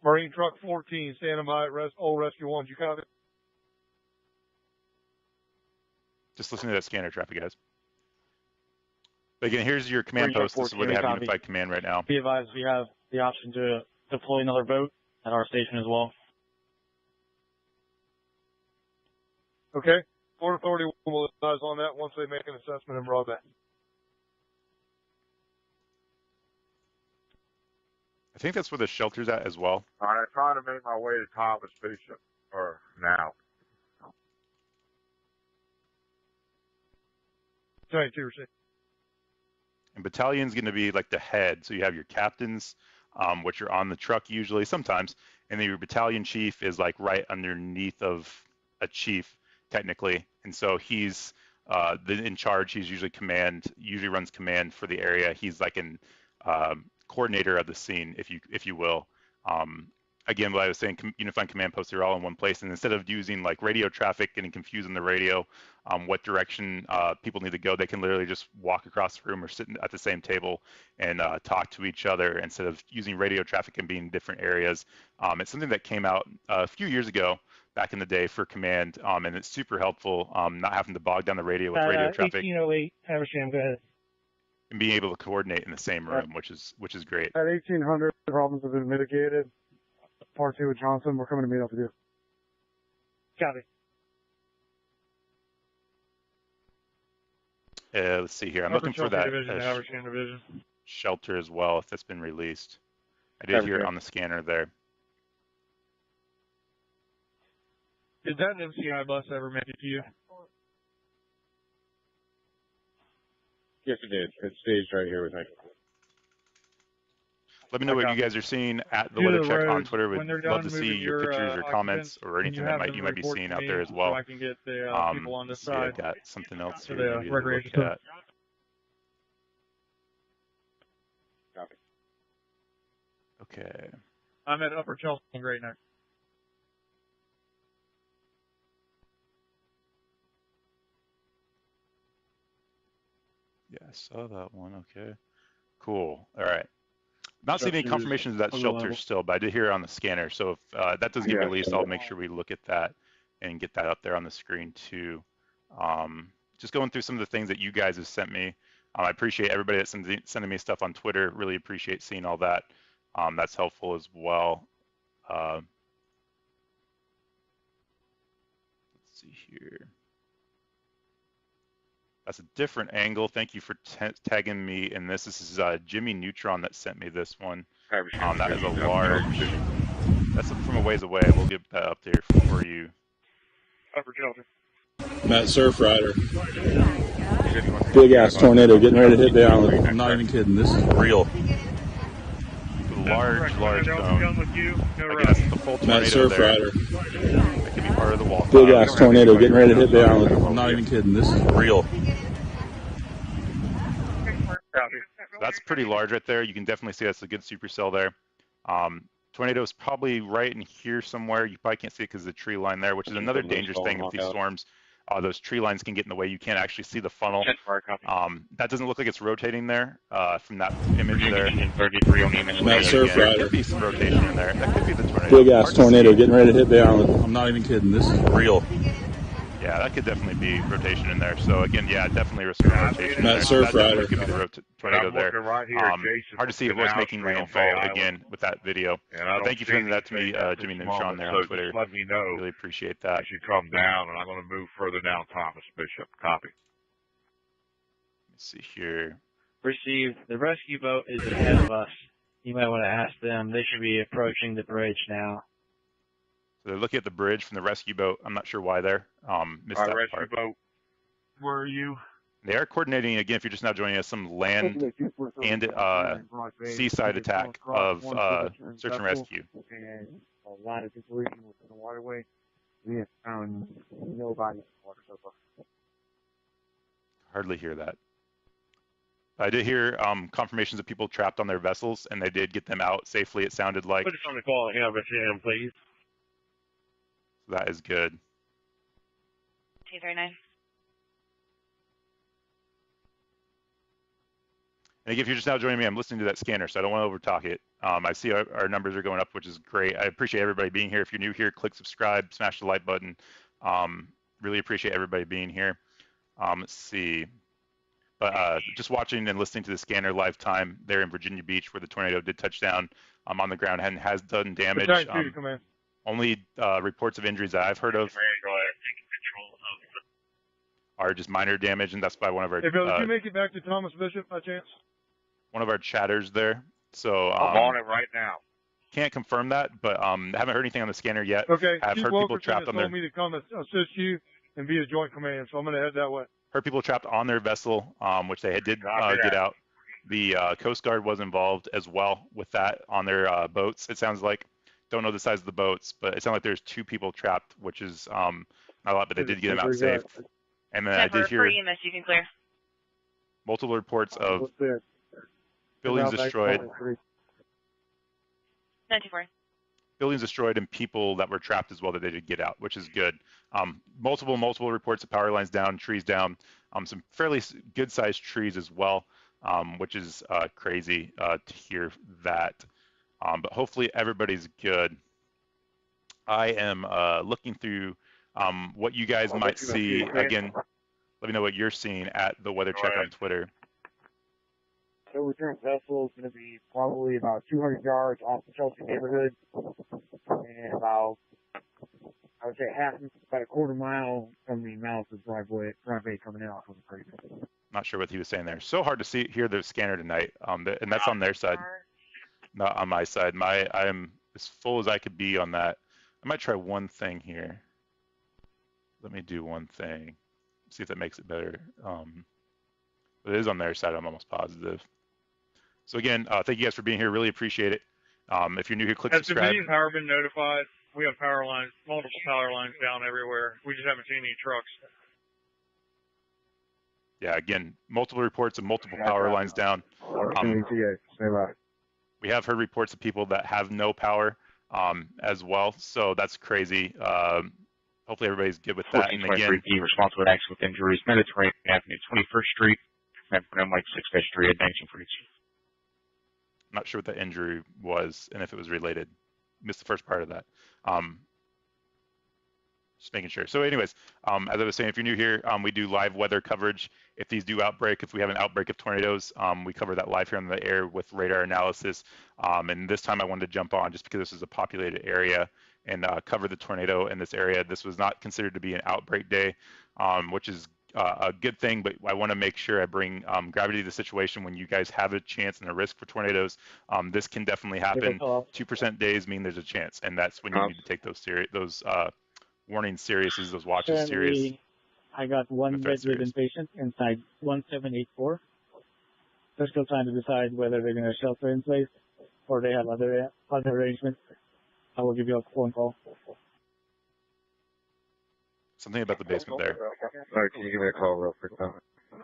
Marine Truck 14, standing by at Old Rescue 1. You copy? Just listen to that scanner traffic, guys. But again, here's your command post. This is where they have unified command right now. Be advised, we have the option to deploy another boat at our station as well. Okay. Port Authority will advise on that once they make an assessment in broadband. I think that's where the shelter's at as well. All right, trying to make my way to Thomas Bishop, or now. 22%. And battalion's going to be like the head. So you have your captains, which are on the truck usually, sometimes, and then your battalion chief is like right underneath of a chief, technically. And so he's in charge. He's usually runs command for the area. He's like an coordinator of the scene, if you will. Again, what I was saying, unifying command posts are all in one place, and instead of using like radio traffic, getting confused on the radio, what direction people need to go, they can literally just walk across the room or sit at the same table and talk to each other instead of using radio traffic and being in different areas. It's something that came out a few years ago, back in the day, for command, and it's super helpful, not having to bog down the radio with radio traffic. 1808, Haversham, go ahead. And being able to coordinate in the same room, which is great. At 1800, the problems have been mitigated. Part 2 with Johnson, we're coming to meet up with you. Copy. Let's see here. I'm looking for that Division. Shelter as well, if that's been released. I did hear it on the scanner there. Did that MCI bus ever make it to you? Yes, it did. It's staged right here with me. Let me know what you guys are seeing at the Weather Check on Twitter. We'd love to see your pictures or comments or anything that you might be seeing out there as well. So I can get the people on this see, side. I got something else To here the maybe to recreation look at. Copy. Okay. I'm at Upper Chelsea on Great Neck. Yeah, I saw that one. Okay. Cool. All right. Not seeing any confirmations of that shelter still, but I did hear it on the scanner. So if that does get released, I'll make sure we look at that and get that up there on the screen too. Just going through some of the things that you guys have sent me. I appreciate everybody that's sending me stuff on Twitter. Really appreciate seeing all that. That's helpful as well. Let's see here. That's a different angle. Thank you for tagging me in this. This is Jimmy Neutron that sent me this one. That is a large. That's from a ways away. We'll get that up there for you. Upper Chelsea. Matt Surfrider. Big ass tornado getting ready to hit the island. I'm not even kidding. This is real. Large cone. Again, that's the full tornado Matt Surfrider. That could be part of the wall. Big ass tornado getting ready to hit the island. I'm not even kidding. This is real. So that's pretty large right there. You can definitely see that's a good supercell there. Tornado is probably right in here somewhere. You probably can't see it because of the tree line there, which is another dangerous thing with these storms. Those tree lines can get in the way. You can't actually see the funnel. That doesn't look like it's rotating there from that image there. Matt Surfrider. There could be some rotation in there. That could be the tornado. Big ass tornado getting ready to hit the island. I'm not even kidding. This is real. Yeah, that could definitely be rotation in there. So again, yeah, definitely risk of rotation. Matt Surfrider. Could be the tornado there. Right here, hard to see the voice making landfall again with that video. But thank you for sending that to me, Jimmy Neutron there on Twitter. Let me know. Really appreciate that. I should come down, and I'm going to move further down Thomas Bishop. Copy. Let's see here. Received. The rescue boat is ahead of us. You might want to ask them. They should be approaching the bridge now. So they're looking at the bridge from the rescue boat. I'm not sure why they're missed that rescue part. boat. Where are you? They are coordinating, again, if you're just now joining us, some land and seaside attack of search and rescue. And a lot of debris within the waterway. We have found nobody in the water so far. Hardly hear that. I did hear confirmations of people trapped on their vessels, and they did get them out safely, it sounded like. Put us on the call and have us in, please. That is good. 239. And again, if you're just now joining me, I'm listening to that scanner, so I don't want to overtalk it. I see our numbers are going up, which is great. I appreciate everybody being here. If you're new here, click subscribe, smash the like button. Really appreciate everybody being here. Let's see. But just watching and listening to the scanner live time there in Virginia Beach, where the tornado did touch down on the ground and has done damage. Only reports of injuries that I've heard of are just minor damage, and that's by one of our. Hey, Bill, did you make it back to Thomas Bishop by chance? One of our chatters there. So I'm on it right now. Can't confirm that, but haven't heard anything on the scanner yet. Okay. I've heard people trapped on their. Told me to come assist you and be a joint command, so I'm going to head that way. Heard people trapped on their vessel, which they did get out. The Coast Guard was involved as well with that on their boats. It sounds like. Don't know the size of the boats, but it sounds like there's 2 people trapped, which is not a lot, but they did get them out safe. And then I did hear EMS, you can clear. multiple reports of buildings destroyed. 94. Buildings destroyed and people that were trapped as well that they did get out, which is good. Multiple reports of power lines down, trees down, some fairly good-sized trees as well, which is crazy to hear that. But hopefully everybody's good. I am looking through what you guys might see. Again, let me know what you're seeing at the Weather Check on Twitter. So the current vessel is going to be probably about 200 yards off the Chelsea neighborhood, and about, I would say, about a quarter mile from the mouth of the driveway coming out from the creek. Not sure what he was saying there. So hard to hear the scanner tonight, and that's on their side, not on my side. I am as full as I could be on that. I might try one thing here. Let me do one thing. See if that makes it better. It is on their side, I'm almost positive. So again, thank you guys for being here. Really appreciate it. If you're new here, click subscribe. Has Dominion Power been notified? We have power lines, multiple power lines down everywhere. We just haven't seen any trucks. Yeah, again, multiple reports of multiple power lines down. We have heard reports of people that have no power as well, so that's crazy. Hopefully everybody's good with that. And again, responsible for accident with injuries, Mediterranean Avenue, 21st Street, and like 6th Street, advancing for each. I'm not sure what the injury was and if it was related. Missed the first part of that. Just making sure. So anyways, as I was saying, if you're new here, we do live weather coverage. If these do outbreak, if we have an outbreak of tornadoes, we cover that live here on the air with radar analysis. And this time I wanted to jump on just because this is a populated area and cover the tornado in this area. This was not considered to be an outbreak day, which is a good thing, but I want to make sure I bring gravity to the situation when you guys have a chance and a risk for tornadoes. This can definitely happen. 2% days mean there's a chance, and that's when you need to take those warnings serious, those watches serious. I got one bedridden patient inside 1784. They're still trying to decide whether they're going to shelter in place or they have other arrangements. I will give you a phone call. Something about the basement there. All right, can you give me a call real quick now? So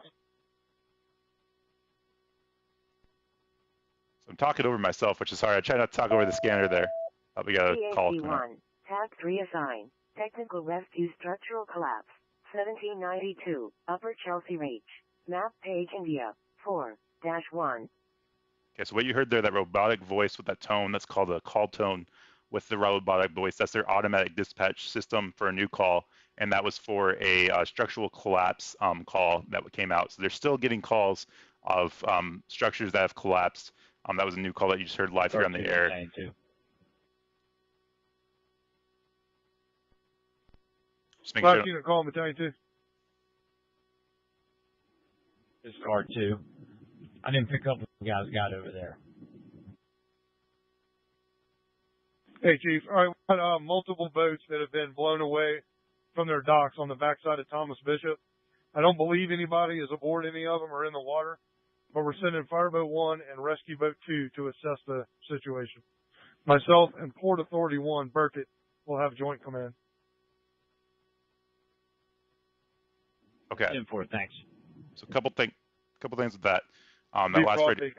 I'm talking over myself, which is hard. I try not to talk over the scanner there. We got a call coming up. Tag 3 assigned. Technical rescue structural collapse. 1792. Upper Chelsea Reach. Map page India. 4-1. Okay, so what you heard there, that robotic voice with that tone, that's called a call tone with the robotic voice. That's their automatic dispatch system for a new call. And that was for a structural collapse call that came out. So they're still getting calls of structures that have collapsed. That was a new call that you just heard live here on the air. Just make sure. Unit call battalion 2. This is R2. I didn't pick up what the guys got over there. Hey, Chief. All right, we got multiple boats that have been blown away from their docks on the backside of Thomas Bishop. I don't believe anybody is aboard any of them or in the water, but we're sending Fireboat 1 and Rescue Boat 2 to assess the situation. Myself and Port Authority 1, Burkett, will have joint command. Okay. 10-4, thanks. So a couple things with that. That last radio.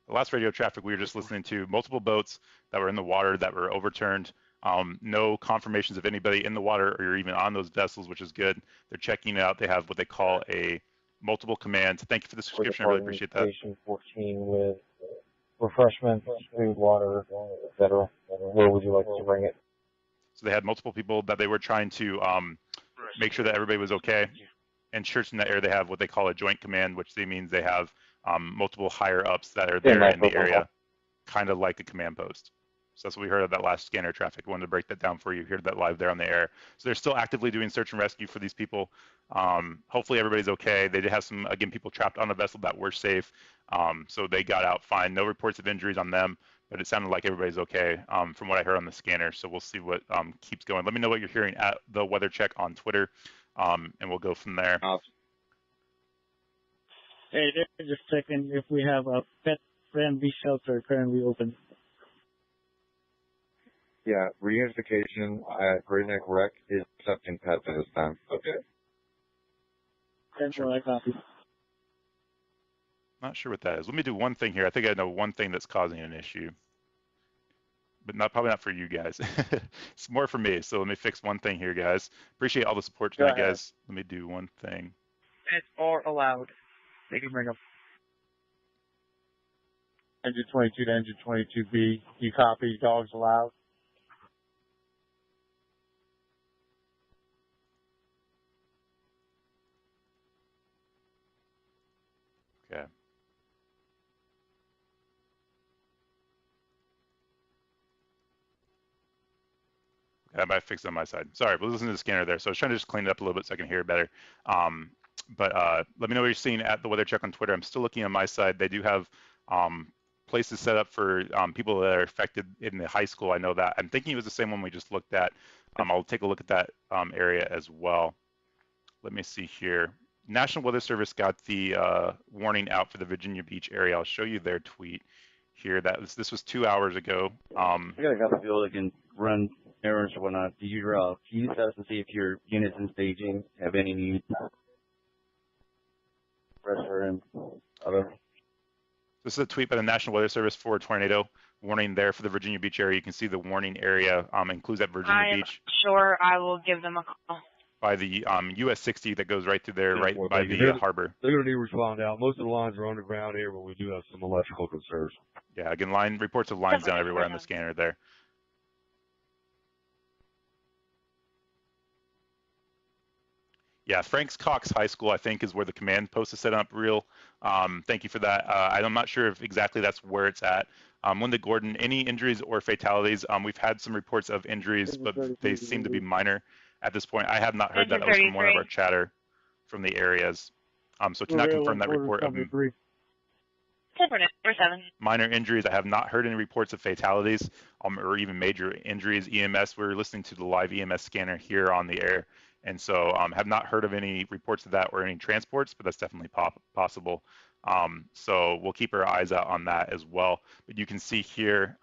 The last radio traffic we were just listening to, multiple boats that were in the water that were overturned. No confirmations of anybody in the water or even on those vessels, which is good. They're checking it out. They have what they call a multiple command. Thank you for the subscription. I really appreciate that. Station 14 with refreshments, food, water, etc. Where would you like to bring it? So they had multiple people that they were trying to make sure that everybody was okay. And church in that area, they have what they call a joint command, which means they have multiple higher ups that are there in the area, kind of like a command post. So that's what we heard of that last scanner traffic. I wanted to break that down for you. Heard that live there on the air. So they're still actively doing search and rescue for these people. Hopefully everybody's okay. They did have some, again, people trapped on a vessel that were safe. So they got out fine. No reports of injuries on them, but it sounded like everybody's okay from what I heard on the scanner. So we'll see what keeps going. Let me know what you're hearing at the Weather Check on Twitter, and we'll go from there. Hey, they're just checking if we have a pet-friendly shelter currently open. Yeah, reunification at Great Neck Rec is accepting pets at this time. Okay. Sure. I copy. Not sure what that is. Let me do one thing here. I think I know one thing that's causing an issue, but probably not for you guys. It's more for me. So let me fix one thing here, guys. Appreciate all the support tonight, guys. Let me do one thing. Pets are allowed. They can bring them. Engine 22 to engine 22B. You copy? Dogs allowed? Okay. I might fix it on my side. Sorry, but listen to the scanner there. So I was trying to just clean it up a little bit so I can hear it better. But let me know what you're seeing at the Weather Check on Twitter. I'm still looking on my side. They do have places set up for people that are affected in the high school. I know that. I'm thinking it was the same one we just looked at. I'll take a look at that area as well. Let me see here. National Weather Service got the warning out for the Virginia Beach area. I'll show you their tweet here. This was 2 hours ago. I got a couple of people that can run errands or whatnot. Do you use us and see if your units in staging have any needs? Pressure and other. This is a tweet by the National Weather Service for tornado warning there for the Virginia Beach area. You can see the warning area includes that Virginia Beach. Sure, I will give them a call. By the US 60 that goes right through there, right by the harbor. They're going to need to respond out. Most of the lines are underground here, but we do have some electrical concerns. Yeah, again, reports of lines down everywhere on the scanner there. Yeah, Franks Cox High School, I think, is where the command post is set up real. Thank you for that. I'm not sure if exactly that's where it's at. Linda Gordon, any injuries or fatalities? We've had some reports of injuries, but they seem to be minor at this point. I have not heard that. That was from one of our chatter from the areas. So cannot confirm that report of minor injuries. I have not heard any reports of fatalities or even major injuries. EMS, we're listening to the live EMS scanner here on the air. And so have not heard of any reports of that or any transports, but that's definitely possible. So we'll keep our eyes out on that as well. But you can see here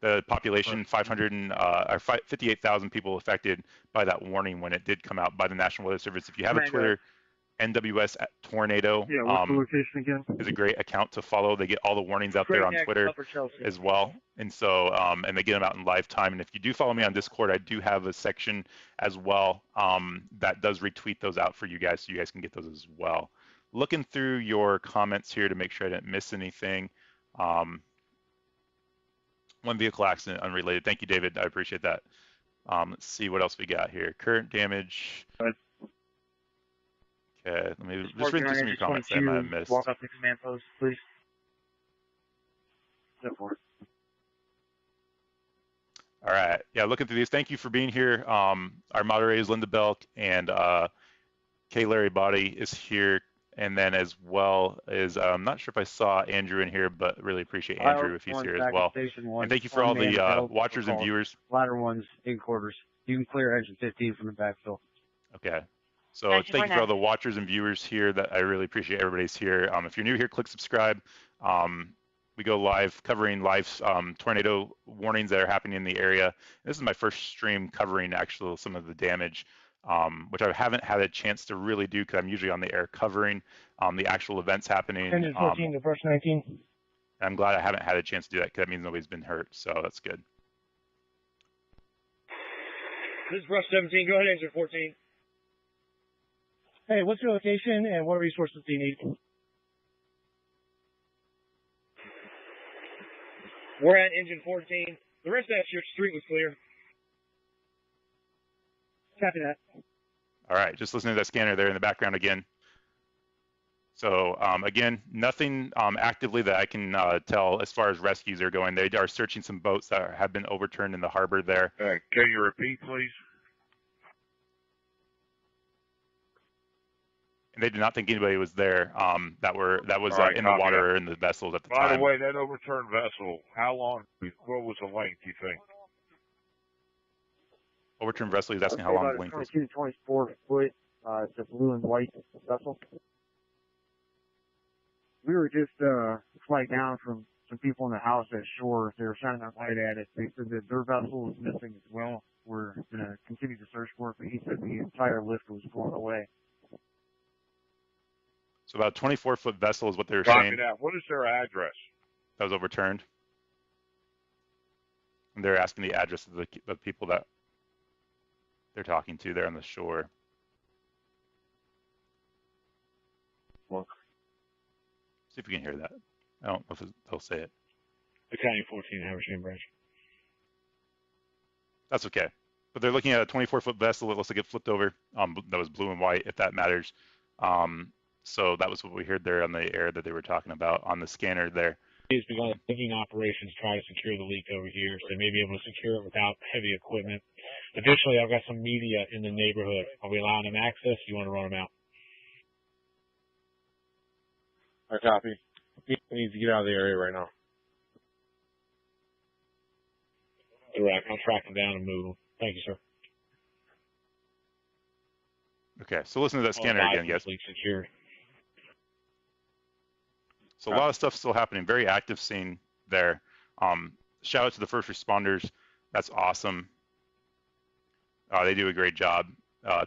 the population, 58,000 people affected by that warning when it did come out by the National Weather Service. If you have a Twitter, NWS Tornado what's the location again? Is a great account to follow. They get all the warnings out there on Twitter as well. And so, and they get them out in live time. And if you do follow me on Discord, I do have a section as well that does retweet those out for you guys, so you guys can get those as well. Looking through your comments here to make sure I didn't miss anything. One vehicle accident unrelated. Thank you, David. I appreciate that. Let's see what else we got here. Current damage. Okay, let me just read through some of your comments that I might have missed. Walk up to command post, please. All right. Yeah, looking through these. Thank you for being here. Our moderators, Linda Belk and Kay Larry Body is here. And then as well as, I'm not sure if I saw Andrew in here, but really appreciate Andrew if he's here as well. And thank you for all the watchers and viewers. Ladder one's in quarters. You can clear engine 15 from the backfill. Okay. So thank you for all the watchers and viewers here. That I really appreciate everybody's here. If you're new here, click subscribe. We go live covering live tornado warnings that are happening in the area. This is my first stream covering actually some of the damage, which I haven't had a chance to really do because I'm usually on the air covering the actual events happening. 10 to 14 to brush 19. I'm glad I haven't had a chance to do that because that means nobody's been hurt. So that's good. This is brush 17. Go ahead, engine 14. Hey, what's your location and what resources do you need? We're at engine 14. The rest of that street was clear. Copy that. All right, just listening to that scanner there in the background again. So again, nothing actively that I can tell as far as rescues are going. They are searching some boats that have been overturned in the harbor there. Can you repeat, please? And they did not think anybody was there that was right, in the water or in the vessels at the time. By the way, that overturned vessel, how long, what was the length, you think? Overturned vessel, he's asking how long the length is. 22 to 24 foot. It's a blue and white vessel. We were just flight down from some people in the house at shore. They were shining their light at it. They said that their vessel was missing as well. We're going to continue to search for it, but he said the entire lift was blown away. So about a 24-foot vessel is what they were saying. That. What is their address? That was overturned. And they're asking the address of the people that they're talking to there on the shore. Look. See if we can hear that. I don't know if they'll say it. The County 14 Harrasing Branch. That's okay. But they're looking at a 24-foot vessel that looks like it flipped over. That was blue and white, if that matters. So that was what we heard there on the air that they were talking about on the scanner there. He's begun thinking operations try to secure the leak over here, so they may be able to secure it without heavy equipment. Additionally, I've got some media in the neighborhood. Are we allowing them access? You want to run them out? I copy. He needs to get out of the area right now. Direct. I'll track him down and move him. Thank you, sir. Okay, so listen to that scanner again, guys. Secure. So a lot of stuff still happening. Very active scene there. Shout out to the first responders. That's awesome. They do a great job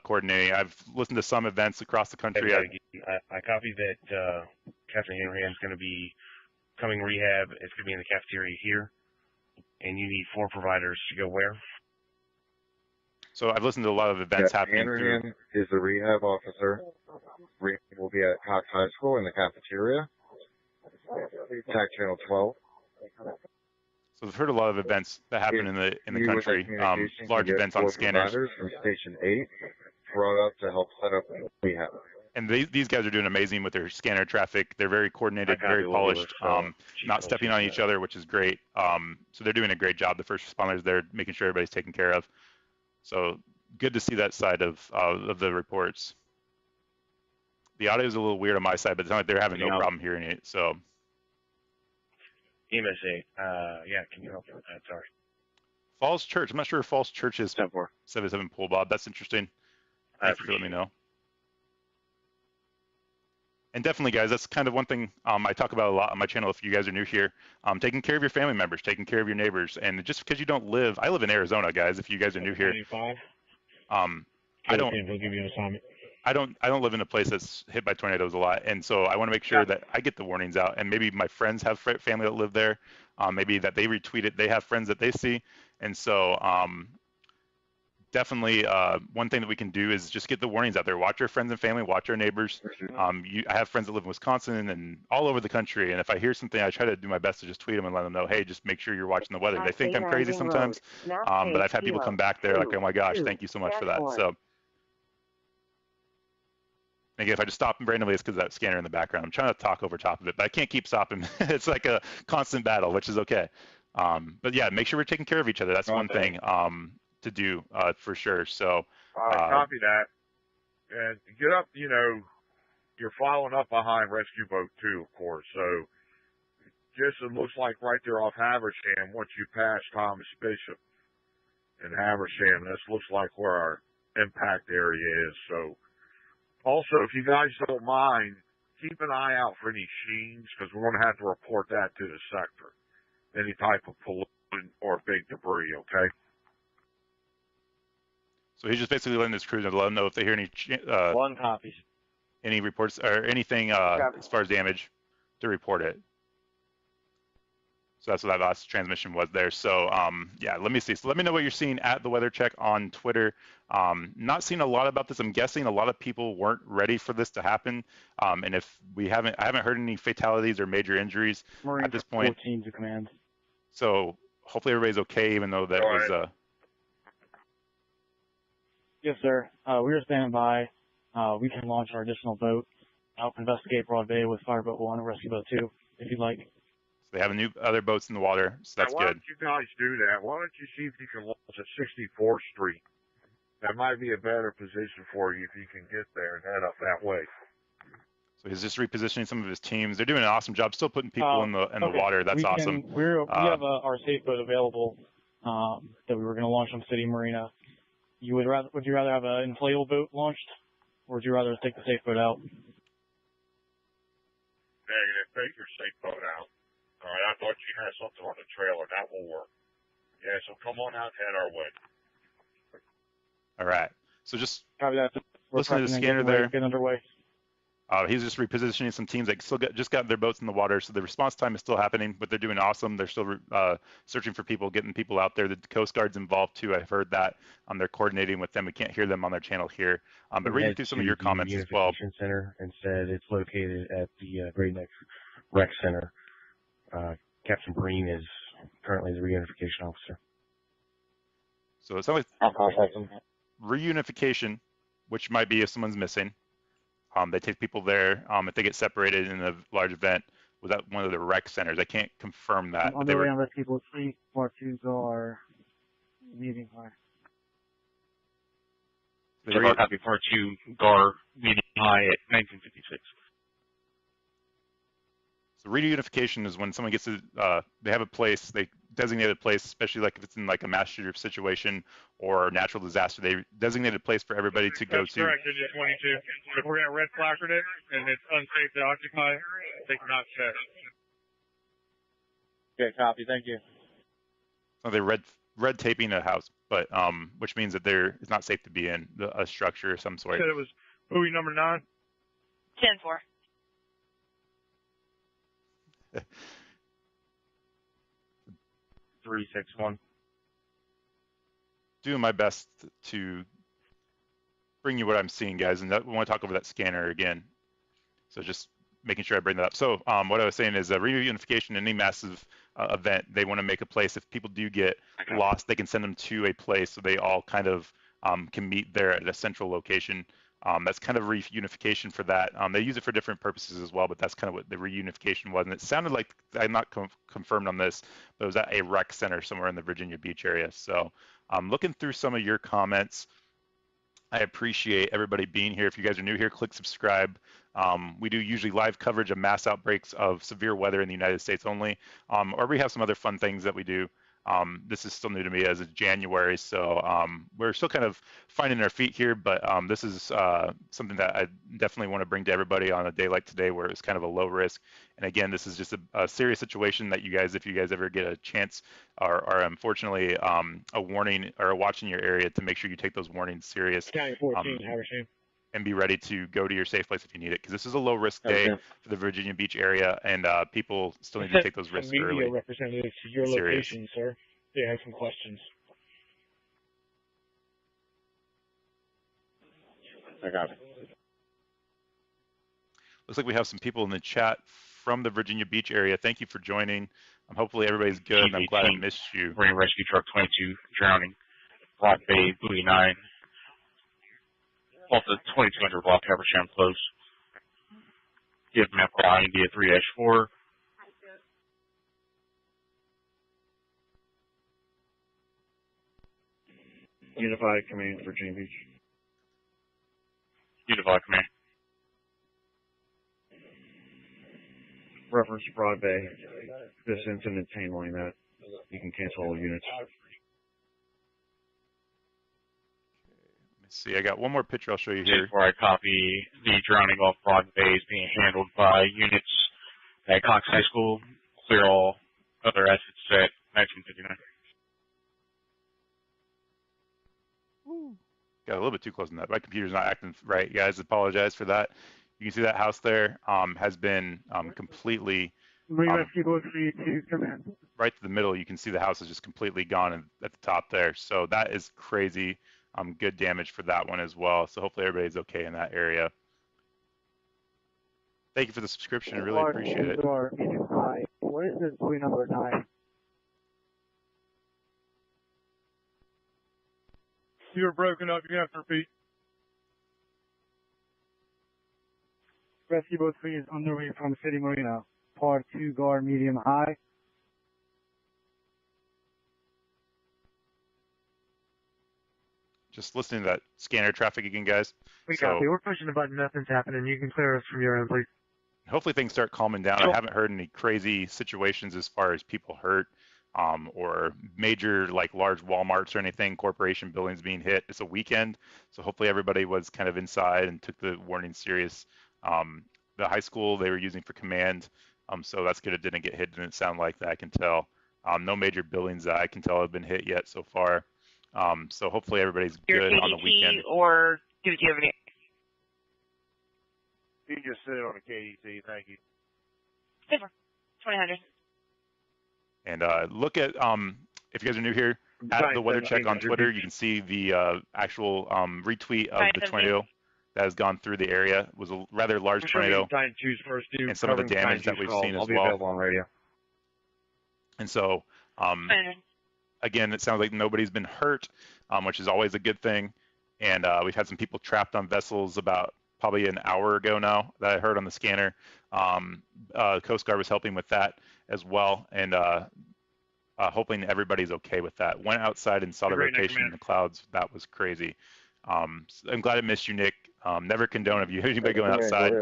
coordinating. I've listened to some events across the country. I copy that Captain Hanrahan's going to be coming rehab. It's going to be in the cafeteria here. And you need 4 providers to go where? So I've listened to a lot of events happening. Hanrahan is the rehab officer. Rehab will be at Cox High School in the cafeteria. TAC Channel 12. So we've heard a lot of events that happen in the country, large events on scanners. From Station 8 brought up to help set up rehab. And these guys are doing amazing with their scanner traffic. They're very coordinated, very polished, not stepping on each other, which is great. So they're doing a great job. The first responders, they're making sure everybody's taken care of. So good to see that side of the reports. The audio is a little weird on my side, but it's not like they're having no problem hearing it. So. EMSA, yeah, can you help with that? Sorry. Falls Church. I'm not sure if Falls Church is 77 Pool Bob. That's interesting. Thanks for letting me know. And definitely, guys, that's kind of one thing I talk about a lot on my channel if you guys are new here. Taking care of your family members, taking care of your neighbors. And just because you don't live, I live in Arizona, guys, if you guys are new here. I don't live in a place that's hit by tornadoes a lot, and so I want to make sure that I get the warnings out, and maybe my friends have family that live there, maybe that they retweet it, they have friends that they see, and so definitely one thing that we can do is just get the warnings out there. Watch our friends and family, watch our neighbors. I have friends that live in Wisconsin and all over the country, and if I hear something, I try to do my best to just tweet them and let them know, hey, just make sure you're watching the weather. They think I'm crazy sometimes, but I've had people come back there like, oh my gosh, thank you so much for that. So. Again, if I just stop randomly, it's because that scanner in the background. I'm trying to talk over top of it, but I can't keep stopping. It's like a constant battle, which is okay. But yeah, make sure we're taking care of each other. That's one thing to do for sure. So copy that. And get up, you're following up behind Rescue Boat 2, of course. So just it looks like right there off Haversham, once you pass Thomas Bishop and Haversham, this looks like where our impact area is. So also, if you guys don't mind, keep an eye out for any sheens, because we're going to have to report that to the sector. Any type of pollution or big debris, okay? So he's just basically letting his crews know to let them know if they hear any one copy, any reports or anything as far as damage, to report it. So that's what that last transmission was there. So yeah, let me see. So let me know what you're seeing at the Weather Check on Twitter. Not seeing a lot about this. I'm guessing a lot of people weren't ready for this to happen. And if I haven't heard any fatalities or major injuries at this point. 14 to command. So hopefully everybody's okay, even though that was. Yes, sir. We are standing by. We can launch our additional boat, help investigate Broad Bay with Fireboat 1 and Rescue Boat 2, if you'd like. So they have other boats in the water, so that's why good. Why don't you guys do that? Why don't you see if you can launch at 64th Street? That might be a better position for you if you can get there and head up that way. So he's just repositioning some of his teams. They're doing an awesome job, still putting people in the water. That's awesome. We have our safe boat available that we were going to launch on City Marina. Would you rather have an inflatable boat launched, or would you rather take the safe boat out? Negative. Take your safe boat out. All right, I thought you had something on the trailer. That will work. Yeah, so come on out and head our way. All right. So just listen to the scanner there. Get underway. He's just repositioning some teams that just got their boats in the water, so the response time is still happening, but they're doing awesome. They're still searching for people, getting people out there. The Coast Guard's involved too. I've heard that. They're coordinating with them. We can't hear them on their channel here. But reading through some of your comments as well. Center and said it's located at the Great Neck Rec Center. Captain Breen is currently the reunification officer. So it sounds like reunification, which might be if someone's missing. They take people there if they get separated in a large event. Was that one of the rec centers? I can't confirm that. On the way on Rescue Boat 3, Part 2 are meeting high. Copy Part 2 GAR meeting high at 1956. So reunification is when someone gets to, they have a place, they designate a place, especially like if it's in like a mass shooter situation or natural disaster, they designate a place for everybody to go to. That's correct, Digit 22. If we're going to red placard it and it's unsafe to occupy, they cannot check. Okay, copy. Thank you. So they're red taping a house, but which means that it's not safe to be in a structure of some sort. You said it was buoy number 9? 10-4. Three 6-1. Doing my best to bring you what I'm seeing, guys, and we want to talk over that scanner again. So just making sure I bring that up. So what I was saying is reunification in any massive event, they want to make a place. If people do get lost, they can send them to a place so they all kind of can meet there at a central location. That's kind of reunification for that. They use it for different purposes as well, but that's kind of what the reunification was. And it sounded like, I'm not confirmed on this, but it was at a rec center somewhere in the Virginia Beach area. So looking through some of your comments, I appreciate everybody being here. If you guys are new here, click subscribe. We do usually live coverage of mass outbreaks of severe weather in the United States only, or we have some other fun things that we do. This is still new to me as of January, so we're still kind of finding our feet here, but this is something that I definitely want to bring to everybody on a day like today where it's kind of a low risk. And again, this is just a serious situation that you guys, if you guys ever get a chance, are unfortunately a warning or watching your area to make sure you take those warnings serious. County 14, harrasing. And be ready to go to your safe place if you need it, because this is a low risk day for the Virginia Beach area, and people still need to take those risks early. Media representative to your location, sir. They have some questions. I got it. Looks like we have some people in the chat from the Virginia Beach area. Thank you for joining. Hopefully everybody's good, and I'm glad I missed you. Marine Rescue Truck 22 drowning. Block Bay, buoy 9. Off the 2200 block, Haversham close. Give map Y, India 3-4. Unified Command, Virginia Beach. Unified Command. Reference Broad Bay. This incident handling that. You can cancel all units. Let's see, I got one more picture I'll show you here. Before I copy, the drowning off Broad Bay is being handled by units at Cox High School. Clear all other assets at 1959. Got a little bit too close on that. My computer's not acting right, guys. Apologize for that. You can see that house there has been completely right to the middle. You can see the house is just completely gone at the top there. So that is crazy. Good damage for that one as well. So hopefully everybody's okay in that area. Thank you for the subscription. I really appreciate it. What is this buoy number 9? You were broken up. You're going to have to repeat. Rescue boat 3 is underway from City Marina. Par 2 guard medium high. Just listening to that scanner traffic again, guys. We copy. We're pushing the button. Nothing's happening. You can clear us from your end, please. Hopefully things start calming down. I haven't heard any crazy situations as far as people hurt or major like large Walmarts or anything, corporation buildings being hit. It's a weekend, so hopefully everybody was kind of inside and took the warning serious. The high school they were using for command, so that's good. It didn't get hit. Didn't sound like that. I can tell. No major buildings that I can tell have been hit yet so far. So hopefully everybody's good on the weekend. Or did you have any? You can just sit on a KDC, thank you. 2000. And look at, if you guys are new here, at the weather check on Twitter, you can see the actual retweet of the tornado that has gone through the area. It was a rather large tornado, and some of the damage that we've seen as well. Available on radio. And so, again, it sounds like nobody's been hurt, which is always a good thing. And we've had some people trapped on vessels about probably an hour ago now that I heard on the scanner. Coast Guard was helping with that as well, and hoping everybody's okay with that. Went outside and saw the rotation in the clouds. That was crazy. I'm glad I missed you, Nick. Never condone of you anybody going outside.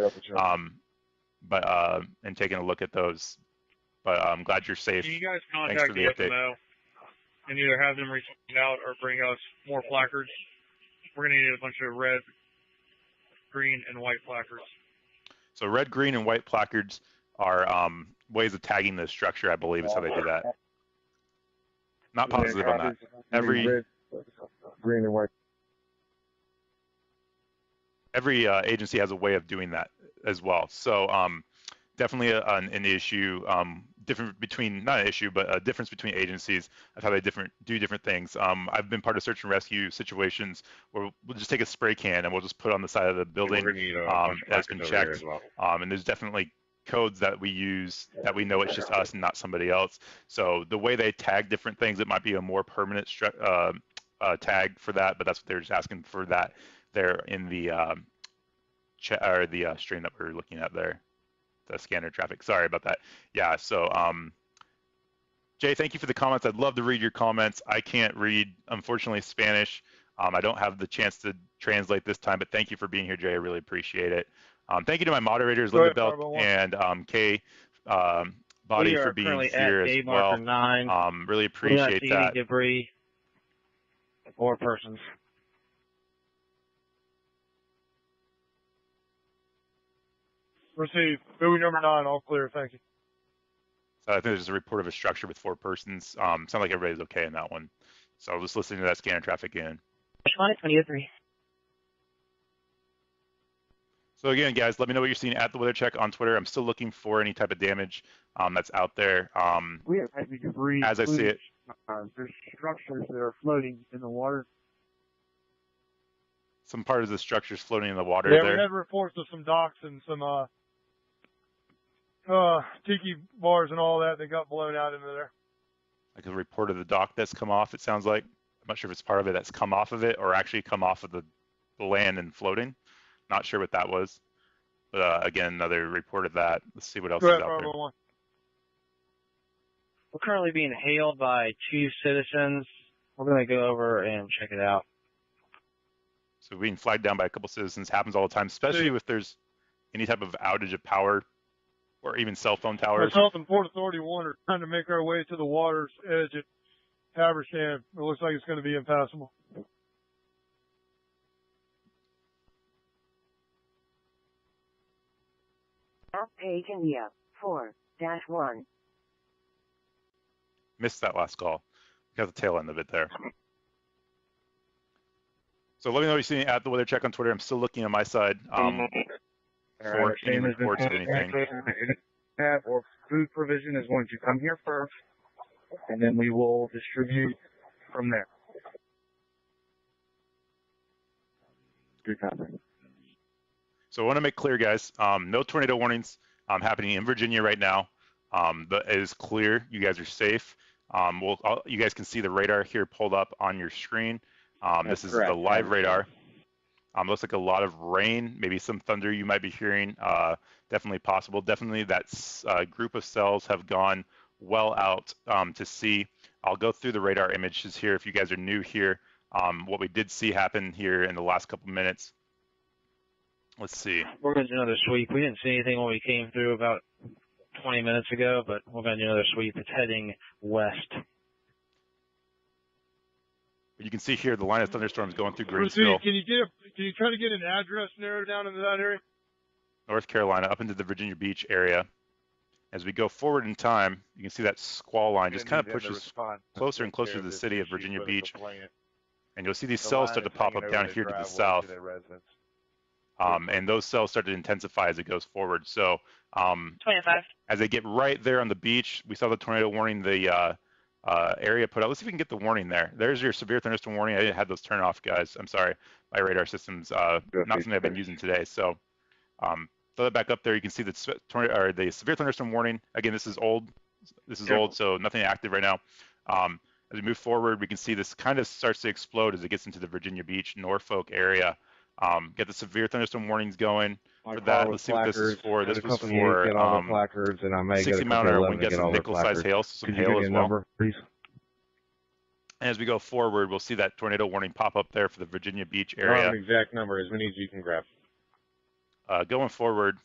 but and taking a look at those. But I'm glad you're safe. Can you guys Thanks contact for the the update. FMO and either have them reach out or bring us more placards? We're going to need a bunch of red, green, and white placards. So red, green, and white placards are ways of tagging the structure, I believe, is how they do that. Not positive on that. Green and white. Every agency has a way of doing that as well. So definitely an issue, different between, not an issue, but a difference between agencies of how they do different things. I've been part of search and rescue situations where we'll just take a spray can and we'll just put it on the side of the building that's been checked. And there's definitely codes that we use that we know it's just us and not somebody else. So the way they tag different things, it might be a more permanent tag for that, but that's what they're just asking for that there in the stream that we're looking at there, the scanner traffic. Sorry about that. Yeah, so Jay, thank you for the comments. I'd love to read your comments. I can't read, unfortunately, Spanish. I don't have the chance to translate this time, but thank you for being here, Jay. I really appreciate it. Thank you to my moderators, Linda Belt and Kay Body, for being here as well. 9. Really appreciate that. Any debris or persons. Received. Buoy number 9, all clear. Thank you. So I think there's a report of a structure with 4 persons. Sounds like everybody's okay in that one. So I'll just listening to that scanner traffic in. 2003. So again, guys, let me know what you're seeing at the weather check on Twitter. I'm still looking for any type of damage that's out there. We have heavy debris. As I see it. There's structures that are floating in the water. Some part of the structure's floating in the water Yeah, there. we had reports of some docks and some tiki bars and all that got blown out into there. Like a report of the dock that's come off, it sounds like. I'm not sure if it's part of it that's come off of it or actually come off of the land and floating. Not sure what that was. But again, another report of that. Let's see what else is out there. We're currently being hailed by 2 citizens. We're going to go over and check it out. So being flagged down by a couple citizens happens all the time, especially if there's any type of outage of power or even cell phone towers. Myself and Port Authority 1 are trying to make our way to the water's edge at Haversham. It looks like it's going to be impassable. Map page India 4-1. Missed that last call. Got the tail end of it there. So let me know what you're seeing at the weather check on Twitter. I'm still looking on my side for any reports of anything. Have or food provision is going to come here first, and then we will distribute from there. Good copy. So I want to make clear, guys, no tornado warnings happening in Virginia right now. It is clear. You guys are safe. You guys can see the radar here pulled up on your screen. This is the live radar. Looks like a lot of rain, maybe some thunder you might be hearing. Definitely possible. Definitely that group of cells have gone well out to sea. I'll go through the radar images here if you guys are new here. What we did see happen here in the last couple minutes. Let's see. We're going to do another sweep. We didn't see anything when we came through about 20 minutes ago, but we're going to do another sweep. It's heading west. You can see here the line of thunderstorms going through Greensville. Can you try to get an address narrowed down into that area? North Carolina, up into the Virginia Beach area. As we go forward in time, you can see that squall line just kind of pushes closer and closer to the city of Virginia Beach. And you'll see these cells start to pop up down here to the south. And those cells start to intensify as it goes forward. So 25. As they get right there on the beach, we saw the tornado warning, the area put out. Let's see if we can get the warning there. There's your severe thunderstorm warning. I didn't have those turn off, guys. I'm sorry. My radar system's not something I've been using today. So throw that back up there. You can see the severe thunderstorm warning. Again, this is old. This is old, so nothing active right now. As we move forward, we can see this kind of starts to explode as it gets into the Virginia Beach, Norfolk area. Get the severe thunderstorm warnings going. For that, let's see what this is for. This was for 60 mile an hour wind gusts and nickel-sized hail, so some hail as well. Number, please? And as we go forward, we'll see that tornado warning pop up there for the Virginia Beach area. The exact number, as many as you can grab. Going forward,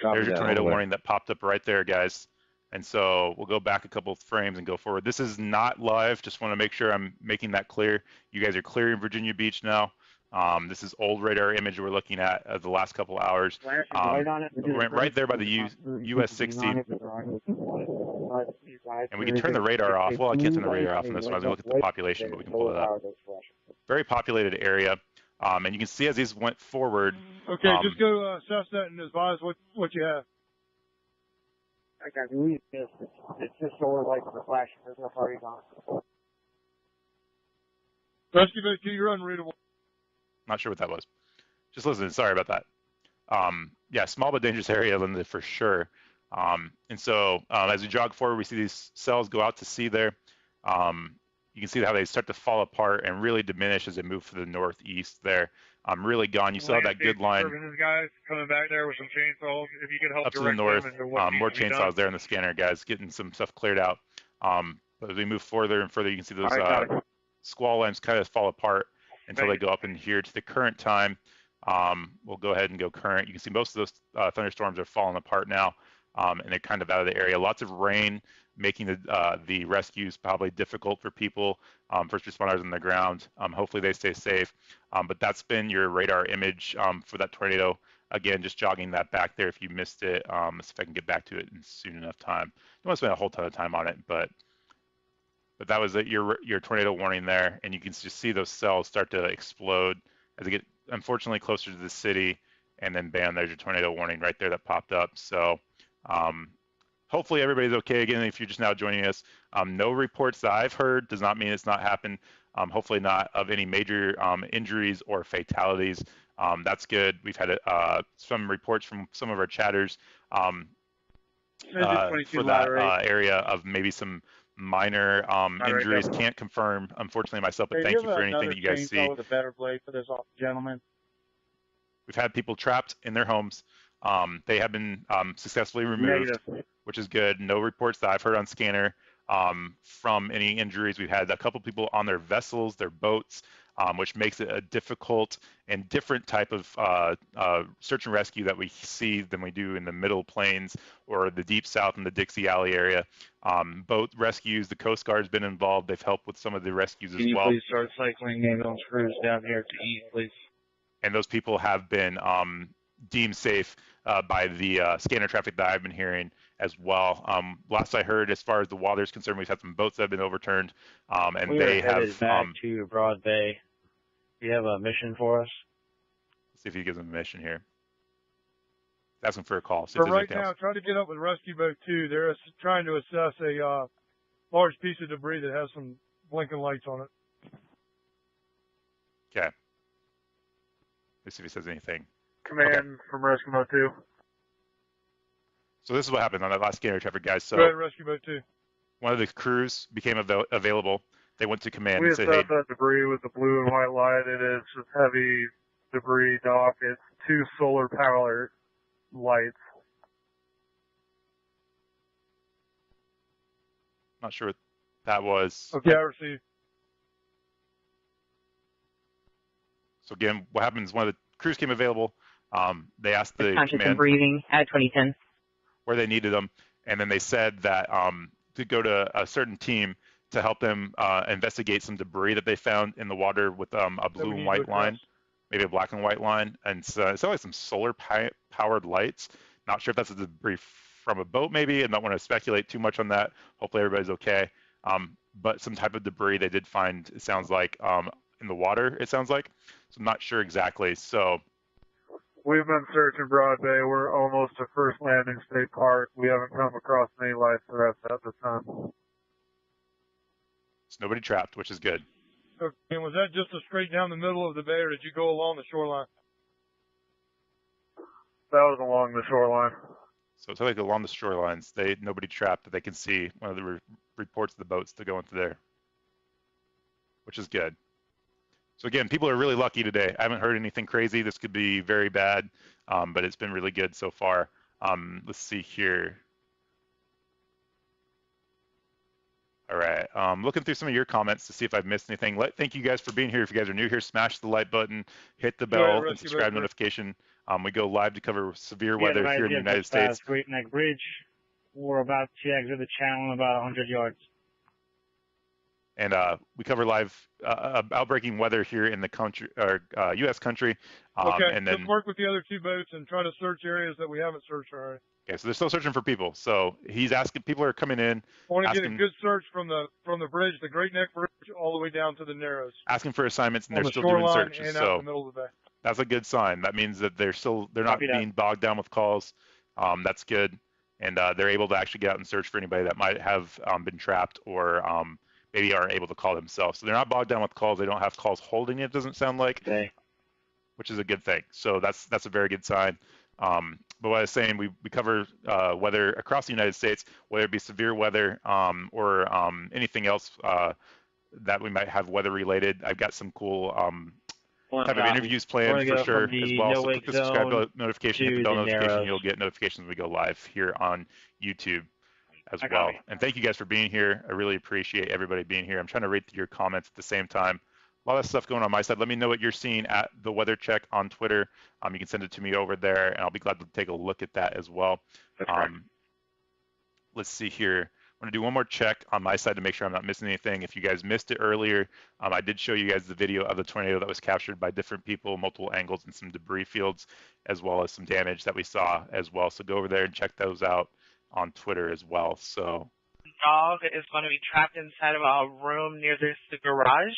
There's your tornado warning that popped up right there, guys. And so we'll go back a couple of frames and go forward. This is not live. Just want to make sure I'm making that clear. You guys are clearing Virginia Beach now. This is old radar image we're looking at the last couple hours. Right there by the US 60. And we can turn the radar off. Well, I can't turn the radar off on this one. I was going to look at the population, but we can pull it up. Very populated area. And you can see as these went forward. Okay, just go assess that and advise what you have. I believe it's just solar lights for flashing. There's no parties on. Rescue boat, can you unreadable? Not sure what that was. Just listen. Sorry about that. Yeah, small but dangerous area, Linda, for sure. And so as we jog forward, we see these cells go out to sea there. You can see how they start to fall apart and really diminish as they move to the northeast there. Really gone. You still have that good line. Guys coming back there with some chainsaws. If you could help up to the north, more chainsaws there in the scanner, guys, getting some stuff cleared out. But as we move further and further, you can see those squall lines kind of fall apart until they go up in here to the current time. We'll go ahead and go current. You can see most of those thunderstorms are falling apart now, and they're kind of out of the area. Lots of rain, making the rescues probably difficult for people, first responders on the ground. Hopefully they stay safe. But that's been your radar image for that tornado. Again, just jogging that back there if you missed it. Let's see if I can get back to it in soon enough time. Don't want to spend a whole ton of time on it, but that was your tornado warning there, and you can just see those cells start to explode as they get, unfortunately, closer to the city, and then bam, there's your tornado warning right there that popped up. So hopefully everybody's okay. Again, if you're just now joining us, no reports that I've heard, does not mean it's not happened. Hopefully not of any major injuries or fatalities. That's good. We've had some reports from some of our chatters for that area of maybe some minor injuries. Can't confirm, unfortunately, myself, but thank you for anything that you guys see. With a better blade for this gentleman. We've had people trapped in their homes. They have been successfully removed, which is good. No reports that I've heard on scanner from any injuries. We've had a couple people on their vessels, their boats, which makes it a difficult and different type of search and rescue that we see than we do in the middle plains or the deep south in the Dixie Alley area. Boat rescues, the Coast Guard's been involved. They've helped with some of the rescues as well. Can you please start cycling ambulance crews down here to east, please? And those people have been deemed safe by the scanner traffic that I've been hearing as well. Last I heard, as far as the water is concerned, we've had some boats that have been overturned, and they have back to Broad Bay. Do you have a mission for us? Let's see if he gives them a mission here. Asking for a call. For right now, try to get up with Rescue Boat 2. They're trying to assess a large piece of debris that has some blinking lights on it. Okay. Let's see if he says anything. Command from Rescue Boat 2. So this is what happened on that last scanner traffic, guys. So go ahead, Rescue Boat 2. One of the crews became available. They went to command we and said, hey, that debris with the blue and white light. It is heavy debris, Doc. It's 2 solar power lights. Not sure what that was. Okay, I received. So again, what happens? One of the crews came available. They asked the conscious command and breathing at 2010 where they needed them, and then they said that to go to a certain team to help them investigate some debris that they found in the water with a blue and white line, maybe a black and white line, and so it sounded like some solar powered lights. Not sure if that's a debris from a boat, maybe. I don't want to speculate too much on that. Hopefully everybody's okay. But some type of debris they did find, it sounds like, in the water, it sounds like. So I'm not sure exactly. So we've been searching Broad Bay. We're almost to First Landing State Park. We haven't come across any life threats at this time. It's nobody trapped, which is good. Okay, and was that just a straight down the middle of the bay, or did you go along the shoreline? That was along the shoreline. So it's like along the shorelines. Nobody trapped that they can see. One of the reports of the boats to go into there, which is good. So again, people are really lucky today. I haven't heard anything crazy. This could be very bad, but it's been really good so far. Let's see here. All right, looking through some of your comments to see if I've missed anything. Thank you guys for being here. If you guys are new here, smash the like button, hit the bell, and subscribe notification. We go live to cover severe weather here in the United States. Great Neck Bridge. We're about to exit the channel in about 100 yards. And we cover live outbreaking weather here in the country, or U.S. country. Okay, and then just work with the other 2 boats and try to search areas that we haven't searched already. Okay, so they're still searching for people. So he's asking, people are coming in. I want to get a good search from the bridge, the Great Neck Bridge, all the way down to the Narrows. Asking for assignments, and they're still doing searches. So that's a good sign. That means that they're not being bogged down with calls. That's good, and they're able to actually get out and search for anybody that might have been trapped or maybe aren't able to call themselves. So they're not bogged down with calls. They don't have calls holding it doesn't sound like, which is a good thing. So that's a very good sign. But what I was saying, we cover weather across the United States, whether it be severe weather or anything else that we might have weather related. I've got some cool type of interviews planned for sure as well. So click the subscribe notification, hit the bell notification, you'll get notifications when we go live here on YouTube as well. And thank you guys for being here. I really appreciate everybody being here. I'm trying to read your comments at the same time. A lot of stuff going on my side. Let me know what you're seeing at the Weather Check on Twitter. You can send it to me over there, and I'll be glad to take a look at that as well. Let's see here. I'm going to do one more check on my side to make sure I'm not missing anything. If you guys missed it earlier, I did show you guys the video of the tornado that was captured by different people, multiple angles, and some debris fields, as well as some damage that we saw as well. So go over there and check those out on Twitter as well. So, dog is going to be trapped inside of a room near the garage.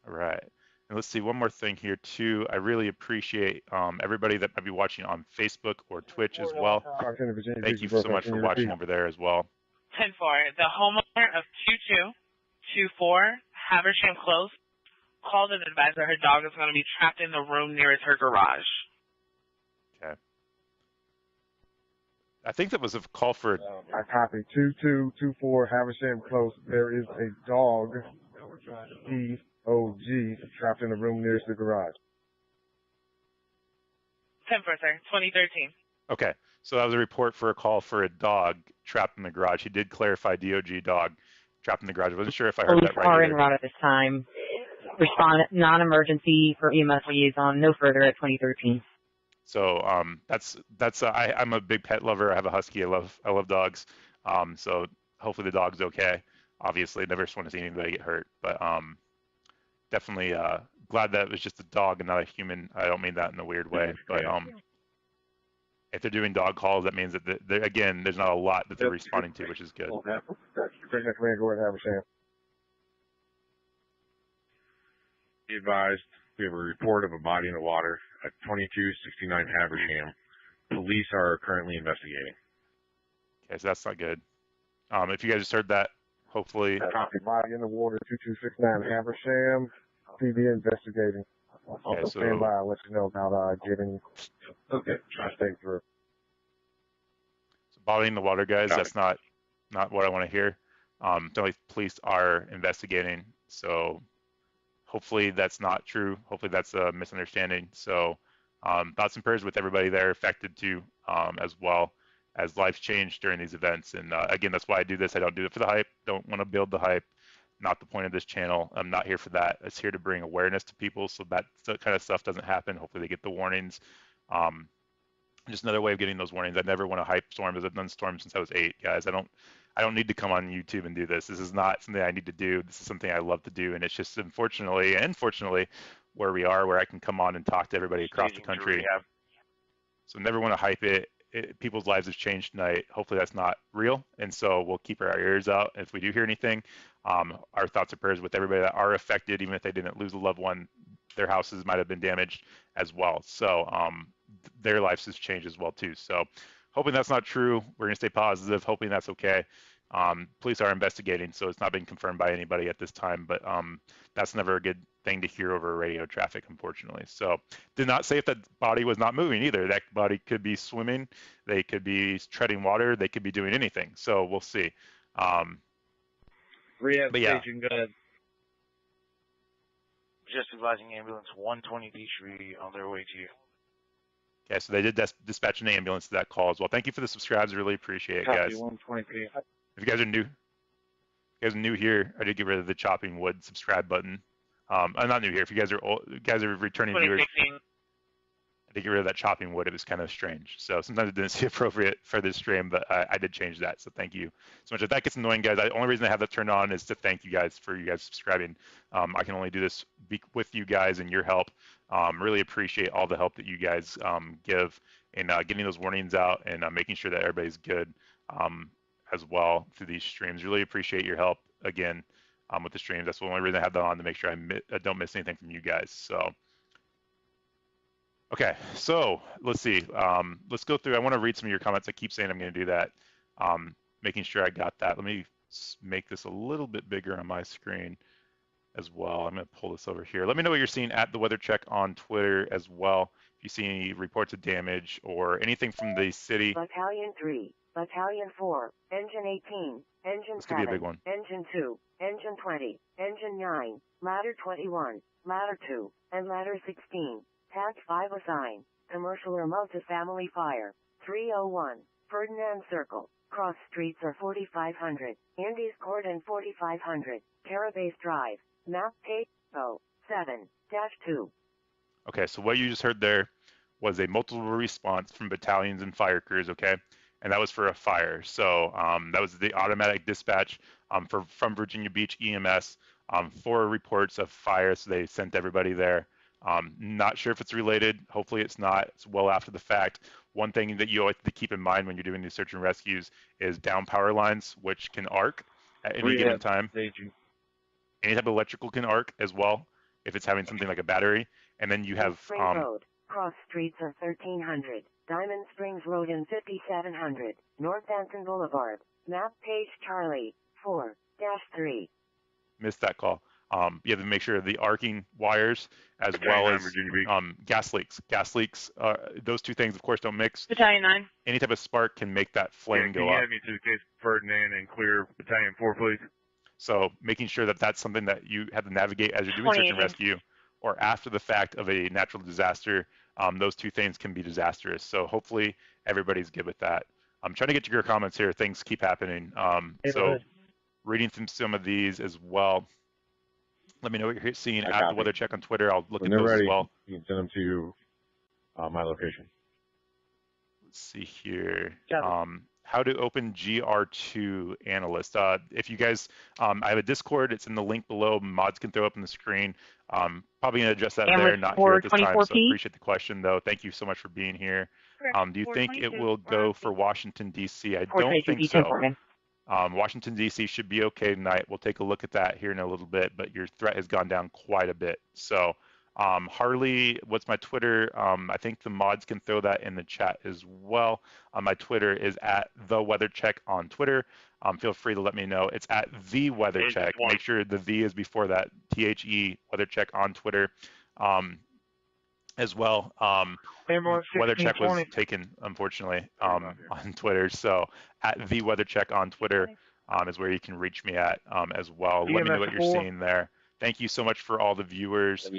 All right. And let's see, one more thing here too. I really appreciate everybody that might be watching on Facebook or Twitch as well. Thank you so much for watching over there as well. 10-4, the homeowner of 2224 Haversham Close called and advised that her dog is going to be trapped in the room nearest her garage. Okay. I think that was a call for... I copy. 2224 Haversham Close. There is a dog, D-O-G, trapped in the room nearest the garage. 10-4, sir. 2013. Okay. So that was a report for a call for a dog trapped in the garage. He did clarify DOG dog trapped in the garage. I wasn't sure if I heard that right. Police are en route at this time. Respond non-emergency for EMS liaison, no further at 2013. So I'm a big pet lover. I have a husky. I love dogs. So hopefully the dog's okay. Obviously, never just want to see anybody get hurt, but definitely glad that it was just a dog and not a human. I don't mean that in a weird way, but if they're doing dog calls, that means that again, there's not a lot that they're responding to, which is good. Great Neck Command, go ahead, Haversham. Be advised, we have a report of a body in the water at 2269 Haversham. Police are currently investigating. Okay, so that's not good. If you guys just heard that, hopefully. Copy, body in the water, 2269 Haversham. PD investigating. Okay, so stand by. I'll let you know about getting. Okay, try to stay through. So body in the water, guys. That's not what I want to hear. The police are investigating, so. Hopefully that's not true. Hopefully that's a misunderstanding. So thoughts and prayers with everybody there affected too, as well as lives change during these events. And again, that's why I do this. I don't do it for the hype. Don't want to build the hype. Not the point of this channel. I'm not here for that. It's here to bring awareness to people so that kind of stuff doesn't happen. Hopefully they get the warnings. Just another way of getting those warnings. I never want to hype storms. I've done storms since I was 8, guys. I don't need to come on YouTube and do this. This is not something I need to do. This is something I love to do. And it's just unfortunately and fortunately where we are, where I can come on and talk to everybody across the country. So never want to hype it. People's lives have changed tonight. Hopefully that's not real. And so we'll keep our ears out. If we do hear anything, our thoughts and prayers with everybody that are affected, even if they didn't lose a loved one, their houses might have been damaged as well. So their lives has changed as well too. So hoping that's not true. We're going to stay positive, hoping that's okay. Police are investigating, so it's not been confirmed by anybody at this time, but that's never a good thing to hear over radio traffic, unfortunately. So did not say if that body was not moving either. That body could be swimming, they could be treading water, they could be doing anything. So we'll see. Rehab station, go ahead. Just advising ambulance 120 Peachtree on their way to you. Okay, so they did dispatch an ambulance to that call as well. Thank you for the subscribes. I really appreciate it, guys. 120 If you guys are new you guys are new here, I did get rid of the chopping wood subscribe button. I'm not new here. If you guys are returning viewers, I did get rid of that chopping wood. It was kind of strange. So sometimes it didn't seem appropriate for this stream, but I did change that. So thank you so much. If that gets annoying, guys, the only reason I have that turned on is to thank you guys for you guys subscribing. I can only do this with you guys and your help. Really appreciate all the help that you guys give in getting those warnings out and making sure that everybody's good as well through these streams. Really appreciate your help again with the streams. That's the only reason I have that on, to make sure I don't miss anything from you guys. So. Okay, so let's see. Let's go through. I want to read some of your comments. I keep saying I'm going to do that, making sure I got that. Let me make this a little bit bigger on my screen as well. I'm going to pull this over here. Let me know what you're seeing at the Weather Check on Twitter as well. If you see any reports of damage or anything from the city. Battalion 3, Battalion 4, Engine 18, Engine 7, Engine 2, Engine 20, Engine 9, Ladder 21, Ladder 2, and Ladder 16. Tag 5 assigned. Commercial or multi-family fire. 301. Ferdinand Circle. Cross streets are 4500. Andes Court and 4500. Terabase Drive. Map page 7-2. Okay, so what you just heard there was a multiple response from battalions and fire crews, okay? And that was for a fire. So that was the automatic dispatch from Virginia Beach EMS for reports of fire. So they sent everybody there. Not sure if it's related. Hopefully it's not. It's well after the fact. One thing that you always have to keep in mind when you're doing these search and rescues is down power lines, which can arc at any given time. Any type of electrical can arc as well, if it's having something like a battery. And then you have Road. Cross streets are 1300. Diamond Springs Road and 5700. North Anson Boulevard. Map page Charlie 4-3. Missed that call. You have to make sure the arcing wires as well as gas leaks. Gas leaks, those two things, of course, don't mix. Battalion 9. Any type of spark can make that flame go up. Can you have me to the case of Ferdinand and clear Battalion 4, please? So making sure that that's something that you have to navigate as you're doing search and rescue or after the fact of a natural disaster, those two things can be disastrous. So hopefully everybody's good with that. I'm trying to get to your comments here. Things keep happening. So reading through some of these as well. Let me know what you're seeing at the Weather Check on Twitter. I'll look at those as well. You can send them to my location. Let's see here. How to open GR2 analyst. If you guys, I have a Discord. It's in the link below. Mods can throw up on the screen. Probably going to address that there, not here at this time. So appreciate the question, though. Thank you so much for being here. Do you think it will go for Washington, D.C.? I don't think so. Washington, D.C. should be okay tonight. We'll take a look at that here in a little bit, but your threat has gone down quite a bit. So Harley, what's my Twitter? I think the mods can throw that in the chat as well. My Twitter is at The Weather Check on Twitter. Feel free to let me know. It's at The Weather Check. Make sure the V is before that. THE Weather Check on Twitter. As well. Weather Check was taken, unfortunately, on Twitter. So at The Weather Check on Twitter is where you can reach me at as well. Let me know what you're seeing there. Thank you so much for all the viewers.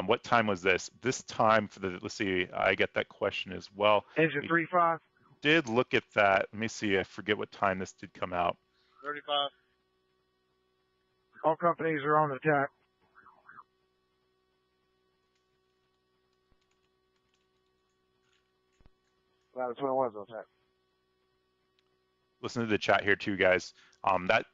What time was this? This time for the, let's see, I get that question as well. Engine 35. Did look at that. Let me see. I forget what time this did come out. 35. All companies are on attack. That's what it was, okay. Listen to the chat here too, guys. That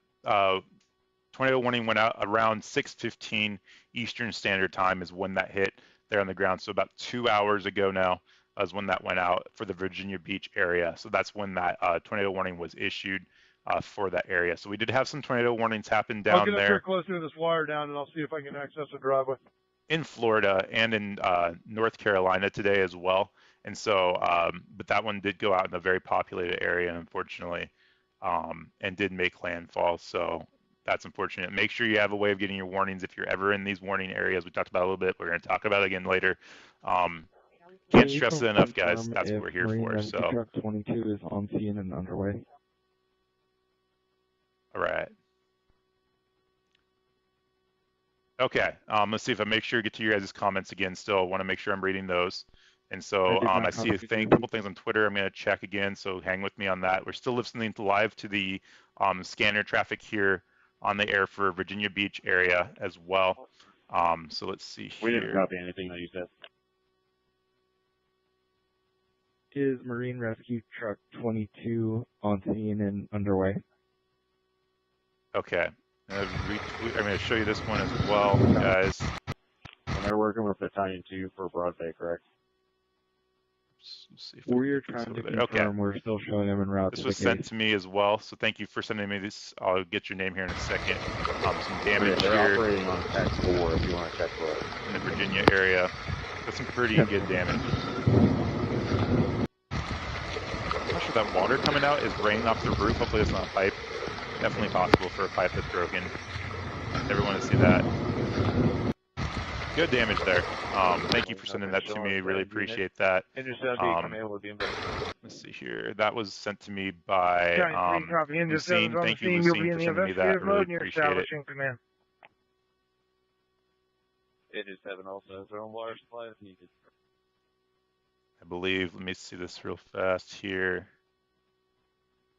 tornado warning went out around 6:15 Eastern Standard Time is when that hit there on the ground. So about 2 hours ago now is when that went out for the Virginia Beach area. So that's when that tornado warning was issued for that area. So we did have some tornado warnings happen down there. I'll get up here closer to this wire down and I'll see if I can access the driveway. In Florida and in North Carolina today as well. And so, but that one did go out in a very populated area, unfortunately, and did make landfall. So that's unfortunate. Make sure you have a way of getting your warnings if you're ever in these warning areas. We talked about it a little bit. We're going to talk about it again later. Can't stress it enough, guys. That's what we're here for. So. Truck 22 is on scene and underway. All right. Okay. Let's see if I make sure to get to your guys' comments again. Still, I want to make sure I'm reading those. And so I see a couple things on Twitter. I'm going to check again, so hang with me on that. We're still listening live to the scanner traffic here on the air for Virginia Beach area as well. So let's see here. We didn't copy anything that you said. Is Marine Rescue Truck 22 on scene and underway? Okay. I'm going to show you this one as well, guys. And they're working with Battalion 2 for Broad Bay, correct? See if we're trying to confirm we're still showing them en route. This was sent to me as well, so thank you for sending me this. I'll get your name here in a second. Some damage they're here. Operating on Tech 4 if you want to check for it. In the Virginia area. That's some pretty good damage. I'm not sure that water coming out is raining off the roof. Hopefully it's not a pipe. Definitely possible for a pipe that's broken. Never want to see that. Good damage there. Thank you for sending that to me. Really appreciate that. Let's see here. That was sent to me by Lucine. Thank you, Lucine, for sending me that. Really appreciate it. It is 7 also. Their own water supply if needed. I believe. Let me see this real fast here.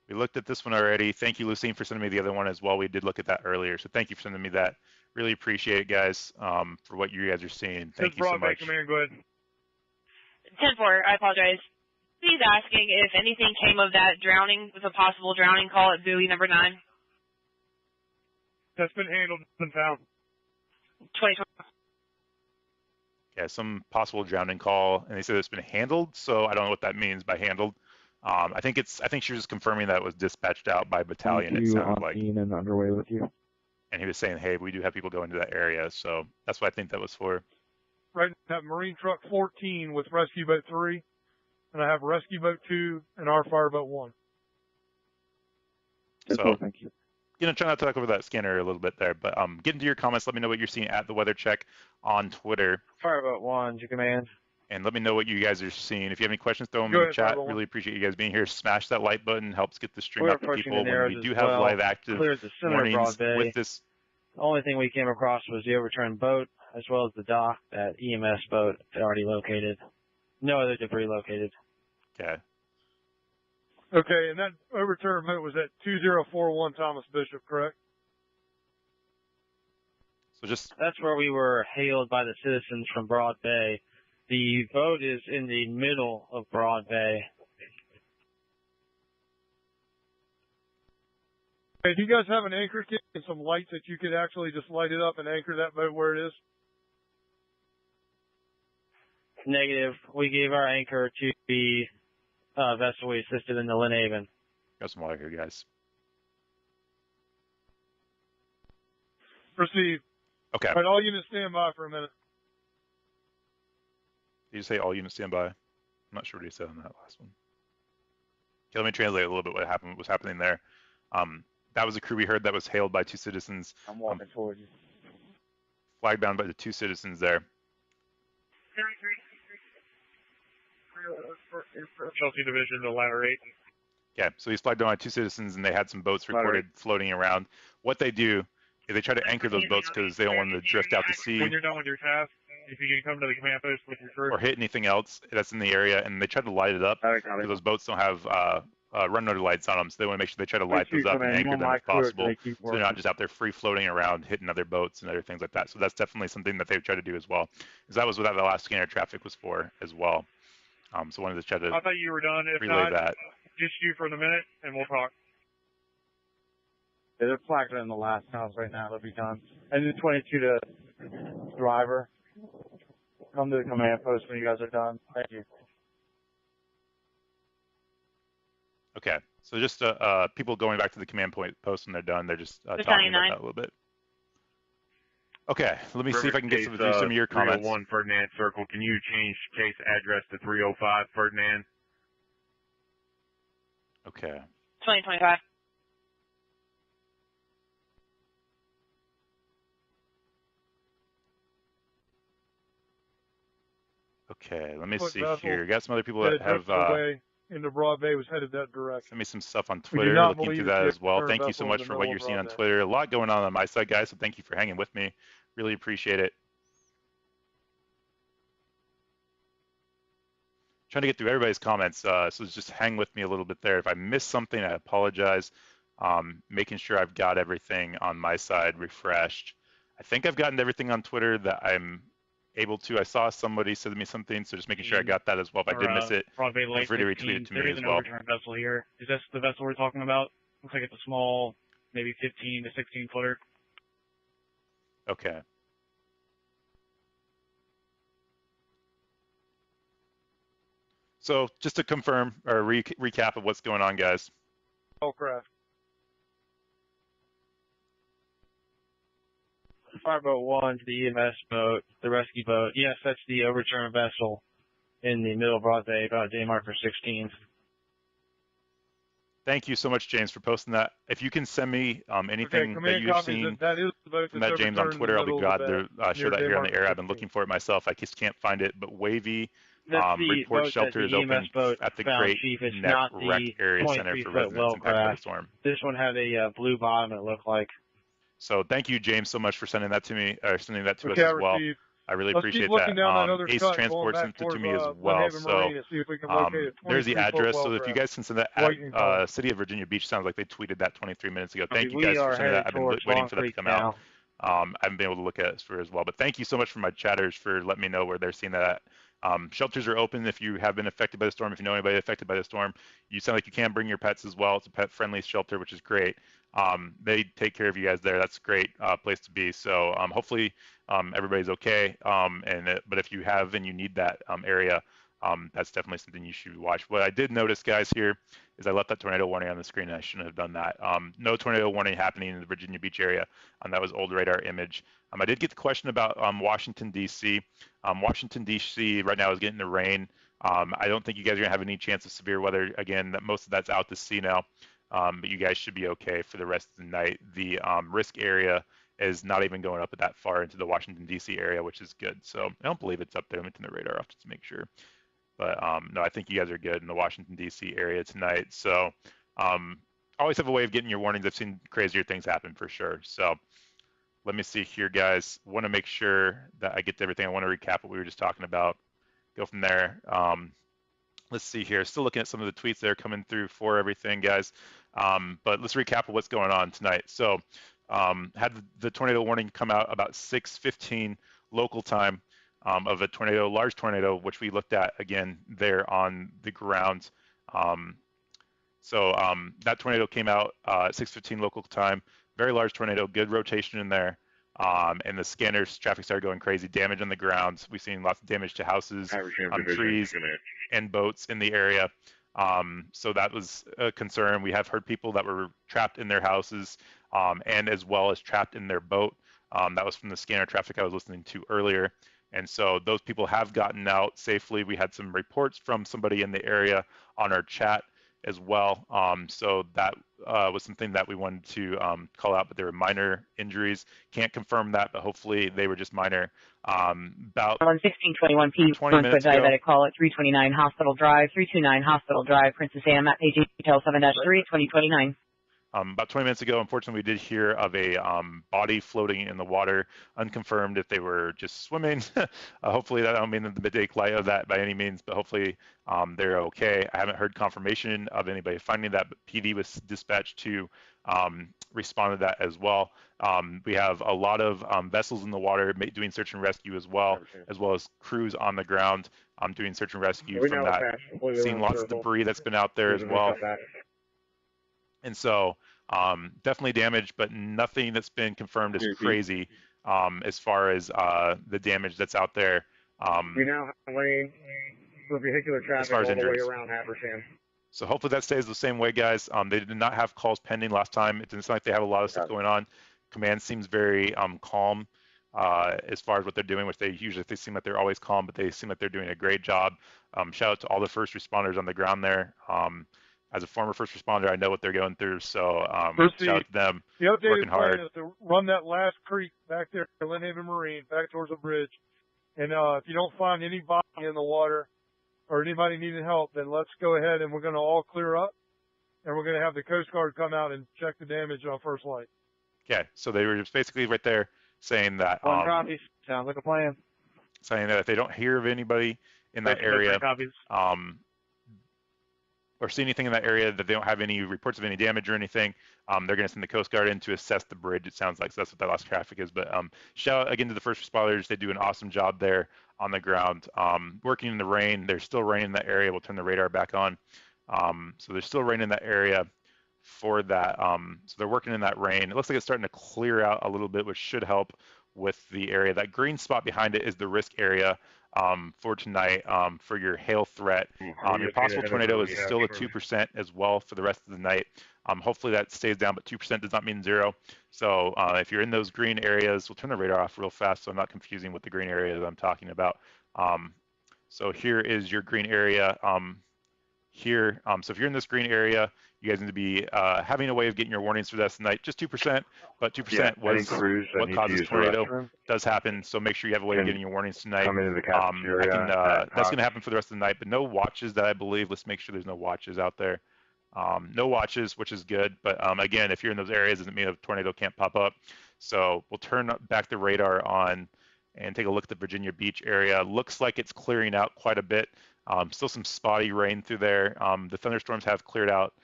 We looked at this one already. Thank you, Lucine, for sending me the other one as well. We did look at that earlier. So thank you for sending me that. Really appreciate it, guys, for what you guys are seeing. Thank you so much. Command, go ahead. 10-4, I apologize. He's asking if anything came of that drowning, with a possible drowning call at buoy number 9. That's been handled and found. 2020. Yeah, some possible drowning call, and they said it's been handled. So I don't know what that means by handled. I think she was just confirming that it was dispatched out by battalion. It sounded like. And underway with you. And he was saying, hey, we do have people going to that area, so that's what I think that was for. Right, I have Marine Truck 14 with Rescue Boat 3, and I have Rescue Boat 2 and our Fireboat 1. So, thank you. Try not to talk over that scanner a little bit there, but get into your comments. Let me know what you're seeing at the weather check on Twitter. Fireboat 1, your command. And let me know what you guys are seeing. If you have any questions, throw them in the chat. Really appreciate you guys being here. Smash that like button. Helps get the stream out to people. When we do have live active warnings with this. The only thing we came across was the overturned boat, as well as the dock, that EMS boat already located. No other debris located. Okay. Okay, and that overturned boat was at 2041 Thomas Bishop, correct? So that's where we were hailed by the citizens from Broad Bay. The boat is in the middle of Broad Bay. Hey, do you guys have an anchor kit and some lights that you could actually just light it up and anchor that boat where it is? Negative. We gave our anchor to the vessel we assisted in the Lynn Haven. Got some water here, guys. Proceed. Okay. All right, all units stand by for a minute. Did you say all units stand by? I'm not sure what you said on that last one. Okay, let me translate a little bit what was happening there. That was a crew we heard that was hailed by 2 citizens. I'm walking towards you. Flagged down by the 2 citizens there. Chelsea Division, the ladder 8. Yeah, so he's flagged down by 2 citizens, and they had some boats reported floating around. What they do is they try to anchor those boats because they don't want them to drift out to sea. When you're done with your task, if you can come to the command post with your crew. Or hit anything else that's in the area, and they try to light it up because those boats don't have run under lights on them, so they want to make sure they try to light those up and anchor them if possible, so they're not just out there free floating around hitting other boats and other things like that. So that's definitely something that they try to do as well, because that was what the last scanner traffic was for as well. So wanted to try to I thought you were done. If relay not, that. Just you for the minute, and we'll talk. Yeah, they're flagged in the last house right now. They'll be done. And then 22 to driver. Come to the command post when you guys are done. Thank you. Okay, so just people going back to the command post when they're done, they're just talking about that a little bit. Okay, let me see if I can get through some of your comments. 301 Ferdinand Circle. Can you change case address to 305 Ferdinand? Okay. 2025. Okay, let me see here. Got some other people that have into Broad Bay was headed that direction. Send me some stuff on Twitter, looking through that as well. Thank you so much for what you're seeing on Twitter. A lot going on my side, guys, so thank you for hanging with me. Really appreciate it. Trying to get through everybody's comments, so just hang with me a little bit there. If I missed something, I apologize. making sure I've got everything on my side refreshed. I think I've gotten everything on Twitter that I'm able to. I saw somebody send me something, so just making sure I got that as well. If I did miss it, feel free to retweet it to me as well. There is an overturned vessel here. Is this the vessel we're talking about? Looks like it's a small, maybe 15 to 16 footer. Okay. So just to confirm or recap of what's going on, guys. Oh, craft. 501 to the EMS boat, the rescue boat. Yes, that's the overturned vessel in the middle of Broad Bay, about day marker 16. Thank you so much, James, for posting that. If you can send me anything that you've seen from that James on Twitter, I'll be glad to share that here on the air. I've been looking for it myself. I just can't find it. But Wavy report shelter is open at the Great Neck Wreck Area Center for residents impacted by the storm. This one had a blue bottom, it looked like. So thank you, James, so much for sending that to me, or sending that to us as well. I really appreciate that. Ace Transport sent it to me as well. So there's the address. So if you guys can send that at City of Virginia Beach, sounds like they tweeted that 23 minutes ago. Thank you guys for sending that. I've been waiting for that to come out. I haven't been able to look at it for as well. But thank you so much for my chatters for letting me know where they're seeing that at. Shelters are open if you have been affected by the storm. If you know anybody affected by the storm, you sound like you can bring your pets as well. It's a pet-friendly shelter, which is great. They take care of you guys there. That's a great place to be. So hopefully everybody's okay. But if you have and you need that area, that's definitely something you should watch. What I did notice, guys, here is I left that tornado warning on the screen, and I shouldn't have done that. No tornado warning happening in the Virginia Beach area. That was old radar image. I did get the question about Washington, D.C. Washington, D.C. right now is getting the rain. I don't think you guys are going to have any chance of severe weather. Again, most of that's out to sea now. But you guys should be okay for the rest of the night. The risk area is not even going up that far into the Washington, D.C. area, which is good. So I don't believe it's up there. Let me turn the radar off just to make sure. But no, I think you guys are good in the Washington, D.C. area tonight. So always have a way of getting your warnings. I've seen crazier things happen for sure. So let me see here, guys. Want to make sure that I get to everything. I want to recap what we were just talking about. Go from there. Let's see here. Still looking at some of the tweets that are coming through for everything, guys. But let's recap what's going on tonight. So had the tornado warning come out about 6:15 local time of a tornado, large tornado, which we looked at again there on the ground. So that tornado came out at 6:15 local time. Very large tornado, good rotation in there. And the scanners, traffic started going crazy, damage on the ground. We've seen lots of damage to houses, trees, and boats in the area. So that was a concern. We have heard people that were trapped in their houses and as well as trapped in their boat. That was from the scanner traffic I was listening to earlier. And so those people have gotten out safely. We had some reports from somebody in the area on our chat as well. So that was something that we wanted to call out, but there were minor injuries. Can't confirm that, but hopefully they were just minor. About 16:21 p. 20 minutes ago. Diabetic call at 329 Hospital Drive, 329 Hospital Drive, Princess Anne, at page detail 7-3, 2029. About 20 minutes ago, unfortunately, we did hear of a body floating in the water, unconfirmed if they were just swimming. Hopefully, that I don't mean the big light of that by any means, but hopefully they're okay. I haven't heard confirmation of anybody finding that, but PD was dispatched to respond to that as well. We have a lot of vessels in the water doing search and rescue as well as crews on the ground doing search and rescue from that. Seeing lots of debris that's been out there as well. And so definitely damage, but nothing that's been confirmed as crazy as far as the damage that's out there. We now have lane for vehicular traffic all the way around Haversham. So hopefully that stays the same way, guys. They did not have calls pending last time. It doesn't sound like they have a lot of stuff going on. Command seems very calm as far as what they're doing, which they seem like they're always calm, but they seem like they're doing a great job. Shout out to all the first responders on the ground there. As a former first responder, I know what they're going through, so shout out to them. The updated working hard. plan is to run that last creek back there at Lynn Haven Marine, back towards the bridge. And if you don't find any body in the water or anybody needing help, then let's go ahead and we're going to all clear up. And we're going to have the Coast Guard come out and check the damage on first light. Okay, so they were just basically right there saying that. Sounds like a plan. Saying that if they don't hear of anybody in that area, or see anything in that area that they don't have any reports of any damage or anything, they're going to send the Coast Guard in to assess the bridge, it sounds like. So that's what that lost traffic is. But shout out again to the first responders. They do an awesome job there on the ground. Working in the rain, there's still rain in that area. We'll turn the radar back on. So there's still rain in that area for that. So they're working in that rain. It looks like it's starting to clear out a little bit, which should help with the area. That green spot behind it is the risk area for tonight for your hail threat. Your possible tornado is still at 2% as well for the rest of the night. Hopefully that stays down, but 2% does not mean 0. So if you're in those green areas, we'll turn the radar off real fast so I'm not confusing with the green areas I'm talking about. So here is your green area here. So if you're in this green area, you guys need to be having a way of getting your warnings for the rest of the night. Just 2%, but 2% was what causes tornado. Does happen, so make sure you have a way of getting your warnings tonight. Come into the cafeteria. That's going to happen for the rest of the night, but no watches that I believe. Let's make sure there's no watches out there. No watches, which is good, but again, if you're in those areas, doesn't mean a tornado can't pop up. So we'll turn back the radar on and take a look at the Virginia Beach area. Looks like it's clearing out quite a bit. Still some spotty rain through there. The thunderstorms have cleared out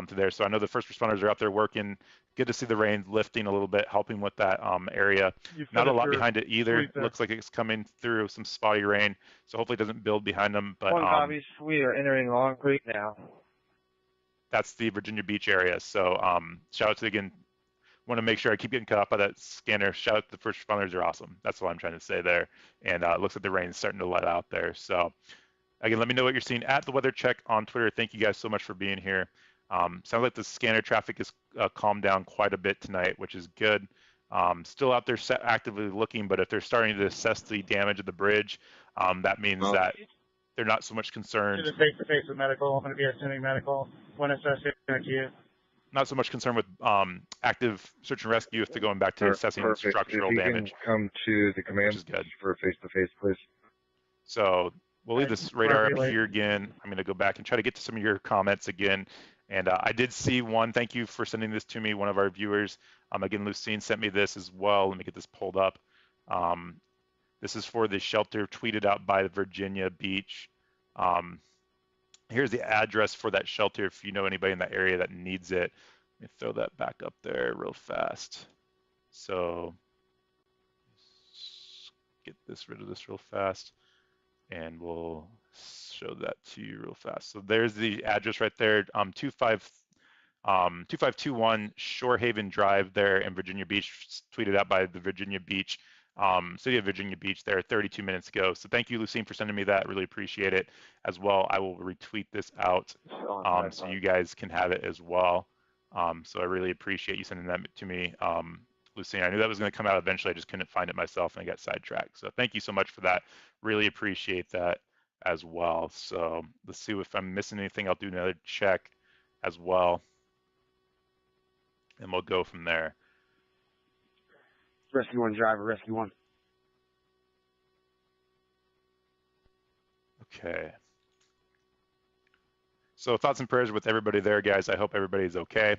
to there. So I know the first responders are out there working. Good to see the rain lifting a little bit, helping with that area. Not a lot behind it either. Looks like it's coming through some spotty rain. So hopefully it doesn't build behind them. But copies. We are entering Long Creek now. That's the Virginia Beach area. So shout out to, again, want to make sure I keep getting cut off by that scanner. Shout out to the first responders, are awesome. That's what I'm trying to say there. And it looks like the rain is starting to let out there. So again, let me know what you're seeing at the Weather Check on Twitter. Thank you guys so much for being here. Sounds like the scanner traffic is calmed down quite a bit tonight, which is good. Still out there actively looking, but if they're starting to assess the damage of the bridge, that means that they're not so much concerned. Just face-to-face with medical. I'm going to be attending medical when assessing you. Not so much concerned with active search and rescue if they're going back to assessing structural damage. Come to the command, which is good. For face-to-face, please. So we'll leave this radar up here again. I'm going to go back and try to get to some of your comments again. And I did see one. Thank you for sending this to me, one of our viewers. Again, Lucine sent me this as well. Let me get this pulled up. This is for the shelter tweeted out by Virginia Beach. Here's the address for that shelter if you know anybody in that area that needs it. Let me throw that back up there real fast. So get rid of this real fast, and we'll show that to you real fast. So there's the address right there, 2521 Shorehaven Drive there in Virginia Beach, tweeted out by the Virginia Beach, City of Virginia Beach there 32 minutes ago. So thank you, Lucine, for sending me that. Really appreciate it as well. I will retweet this out so you guys can have it as well. So I really appreciate you sending that to me, Lucine. I knew that was going to come out eventually. I just couldn't find it myself and I got sidetracked. So thank you so much for that. Really appreciate that as well. So let's see if I'm missing anything. I'll do another check as well, and we'll go from there. Rescue 1 driver, rescue 1. Okay. So thoughts and prayers with everybody there, guys. I hope everybody's okay.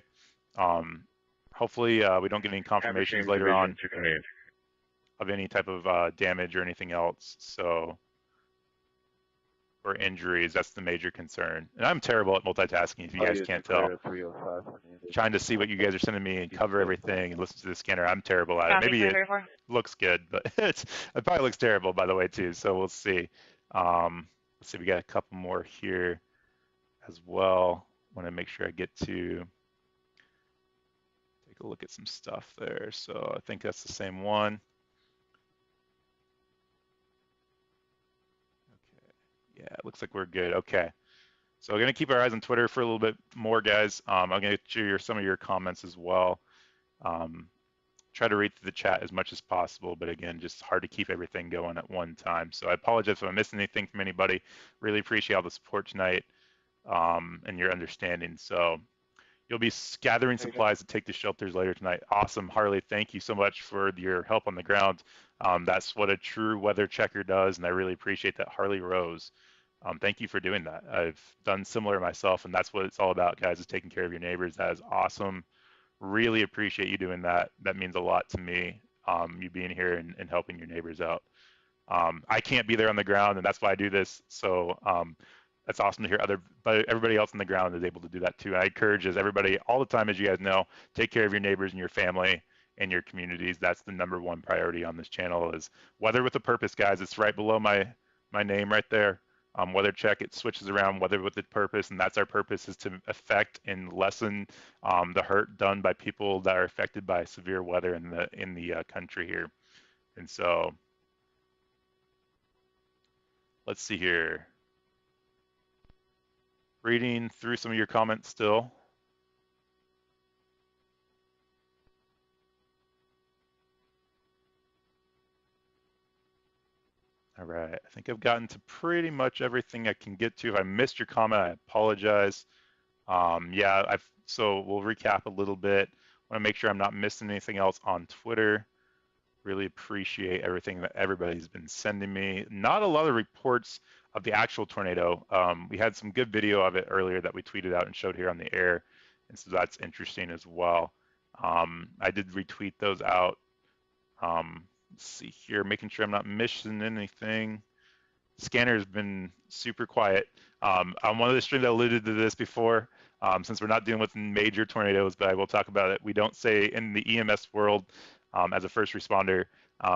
Hopefully we don't get any confirmations later on of any type of damage or anything else. So, or injuries, that's the major concern. And I'm terrible at multitasking, if you guys can't tell. Trying to see what you guys are sending me and cover everything and listen to the scanner. I'm terrible at it. Maybe it looks good, but it probably looks terrible, by the way, too. So we'll see. Let's see, we got a couple more here as well. Want to make sure I get to take a look at some stuff there. So I think that's the same one. Yeah, it looks like we're good. Okay. So we're going to keep our eyes on Twitter for a little bit more, guys. I'm going to get some of your comments as well. Try to read through the chat as much as possible, but again, just hard to keep everything going at one time. So I apologize if I'm missing anything from anybody. Really appreciate all the support tonight and your understanding. So you'll be gathering supplies to take to shelters later tonight. Awesome, Harley. Thank you so much for your help on the ground. That's what a true weather checker does, and I really appreciate that, Harley Rose. Thank you for doing that. I've done similar myself, and that's what it's all about, guys, is taking care of your neighbors. That is awesome. Really appreciate you doing that. That means a lot to me, you being here and helping your neighbors out. I can't be there on the ground, and that's why I do this. So that's awesome to hear but everybody else on the ground is able to do that too. And I encourage everybody all the time, as you guys know, take care of your neighbors and your family and your communities. That's the #1 priority on this channel is Weather with a Purpose, guys. It's right below my name right there. Weather check, it switches around, Weather with a Purpose, and that's our purpose, is to affect and lessen the hurt done by people that are affected by severe weather in the country here. And so let's see here. Reading through some of your comments still. All right, I think I've gotten to pretty much everything I can get to. If I missed your comment, I apologize. Yeah, so we'll recap a little bit. I want to make sure I'm not missing anything else on Twitter. Really appreciate everything that everybody's been sending me. Not a lot of reports of the actual tornado. We had some good video of it earlier that we tweeted out and showed here on the air, and so that's interesting as well. I did retweet those out. Let's see here, making sure I'm not missing anything. Scanner's been super quiet. On one of the streams I alluded to this before, since we're not dealing with major tornadoes, but I will talk about it. We don't say in the EMS world, as a first responder,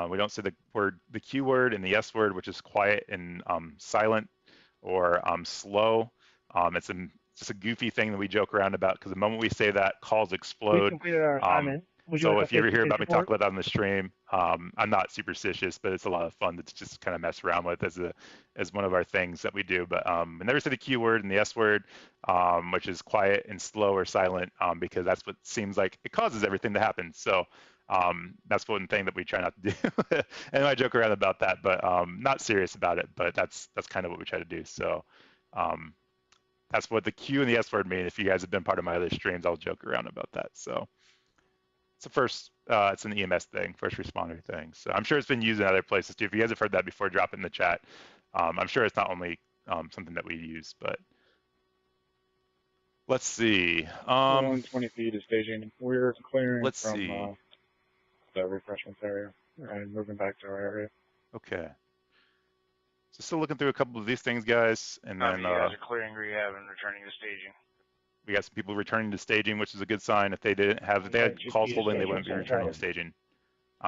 we don't say the Q word and the S word, which is quiet and silent or slow. It's just a goofy thing that we joke around about, because the moment we say that, calls explode. We completed our assignment. So if you ever hear about me talk about that on the stream, I'm not superstitious, but it's a lot of fun to just kind of mess around with as one of our things that we do. But we never say the Q word and the S word, which is quiet and slow or silent, because that's what seems like it causes everything to happen. So that's one thing that we try not to do. And I joke around about that, but not serious about it. But that's kind of what we try to do. So that's what the Q and the S word mean. If you guys have been part of my other streams, I'll joke around about that. So it's an EMS thing, first responder thing. So I'm sure it's been used in other places too. If you guys have heard that before, drop it in the chat. I'm sure it's not only something that we use, but let's see. 120 feet is staging. We're clearing let's from see. The refreshments area and moving back to our area. Okay. So still looking through a couple of these things, guys, and then you guys are clearing rehab and returning to staging. We got some people returning to staging, which is a good sign. If they had calls holding, they wouldn't be returning to staging.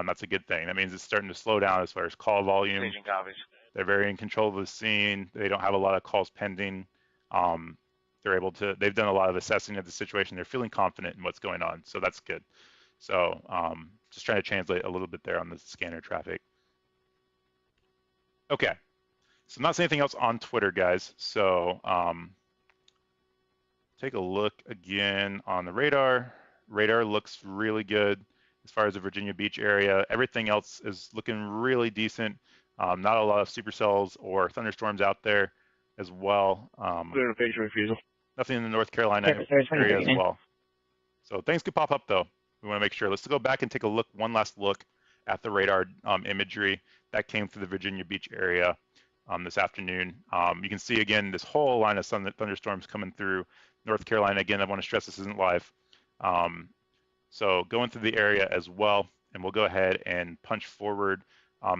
That's a good thing. That means it's starting to slow down as far as call volume. Staging copies. They're very in control of the scene. They don't have a lot of calls pending. They've done a lot of assessing of the situation. They're feeling confident in what's going on, so that's good. So just trying to translate a little bit there on the scanner traffic. Okay, so not seeing anything else on Twitter, guys. So take a look again on the radar. Radar looks really good as far as the Virginia Beach area. Everything else is looking really decent. Not a lot of supercells or thunderstorms out there as well. Nothing in the North Carolina area as well. So things could pop up though. We want to make sure. Let's go back and take a look, one last look at the radar imagery that came through the Virginia Beach area this afternoon. You can see again this whole line of thunderstorms coming through North Carolina. Again, I want to stress this isn't live. So going through the area as well, and we'll go ahead and punch forward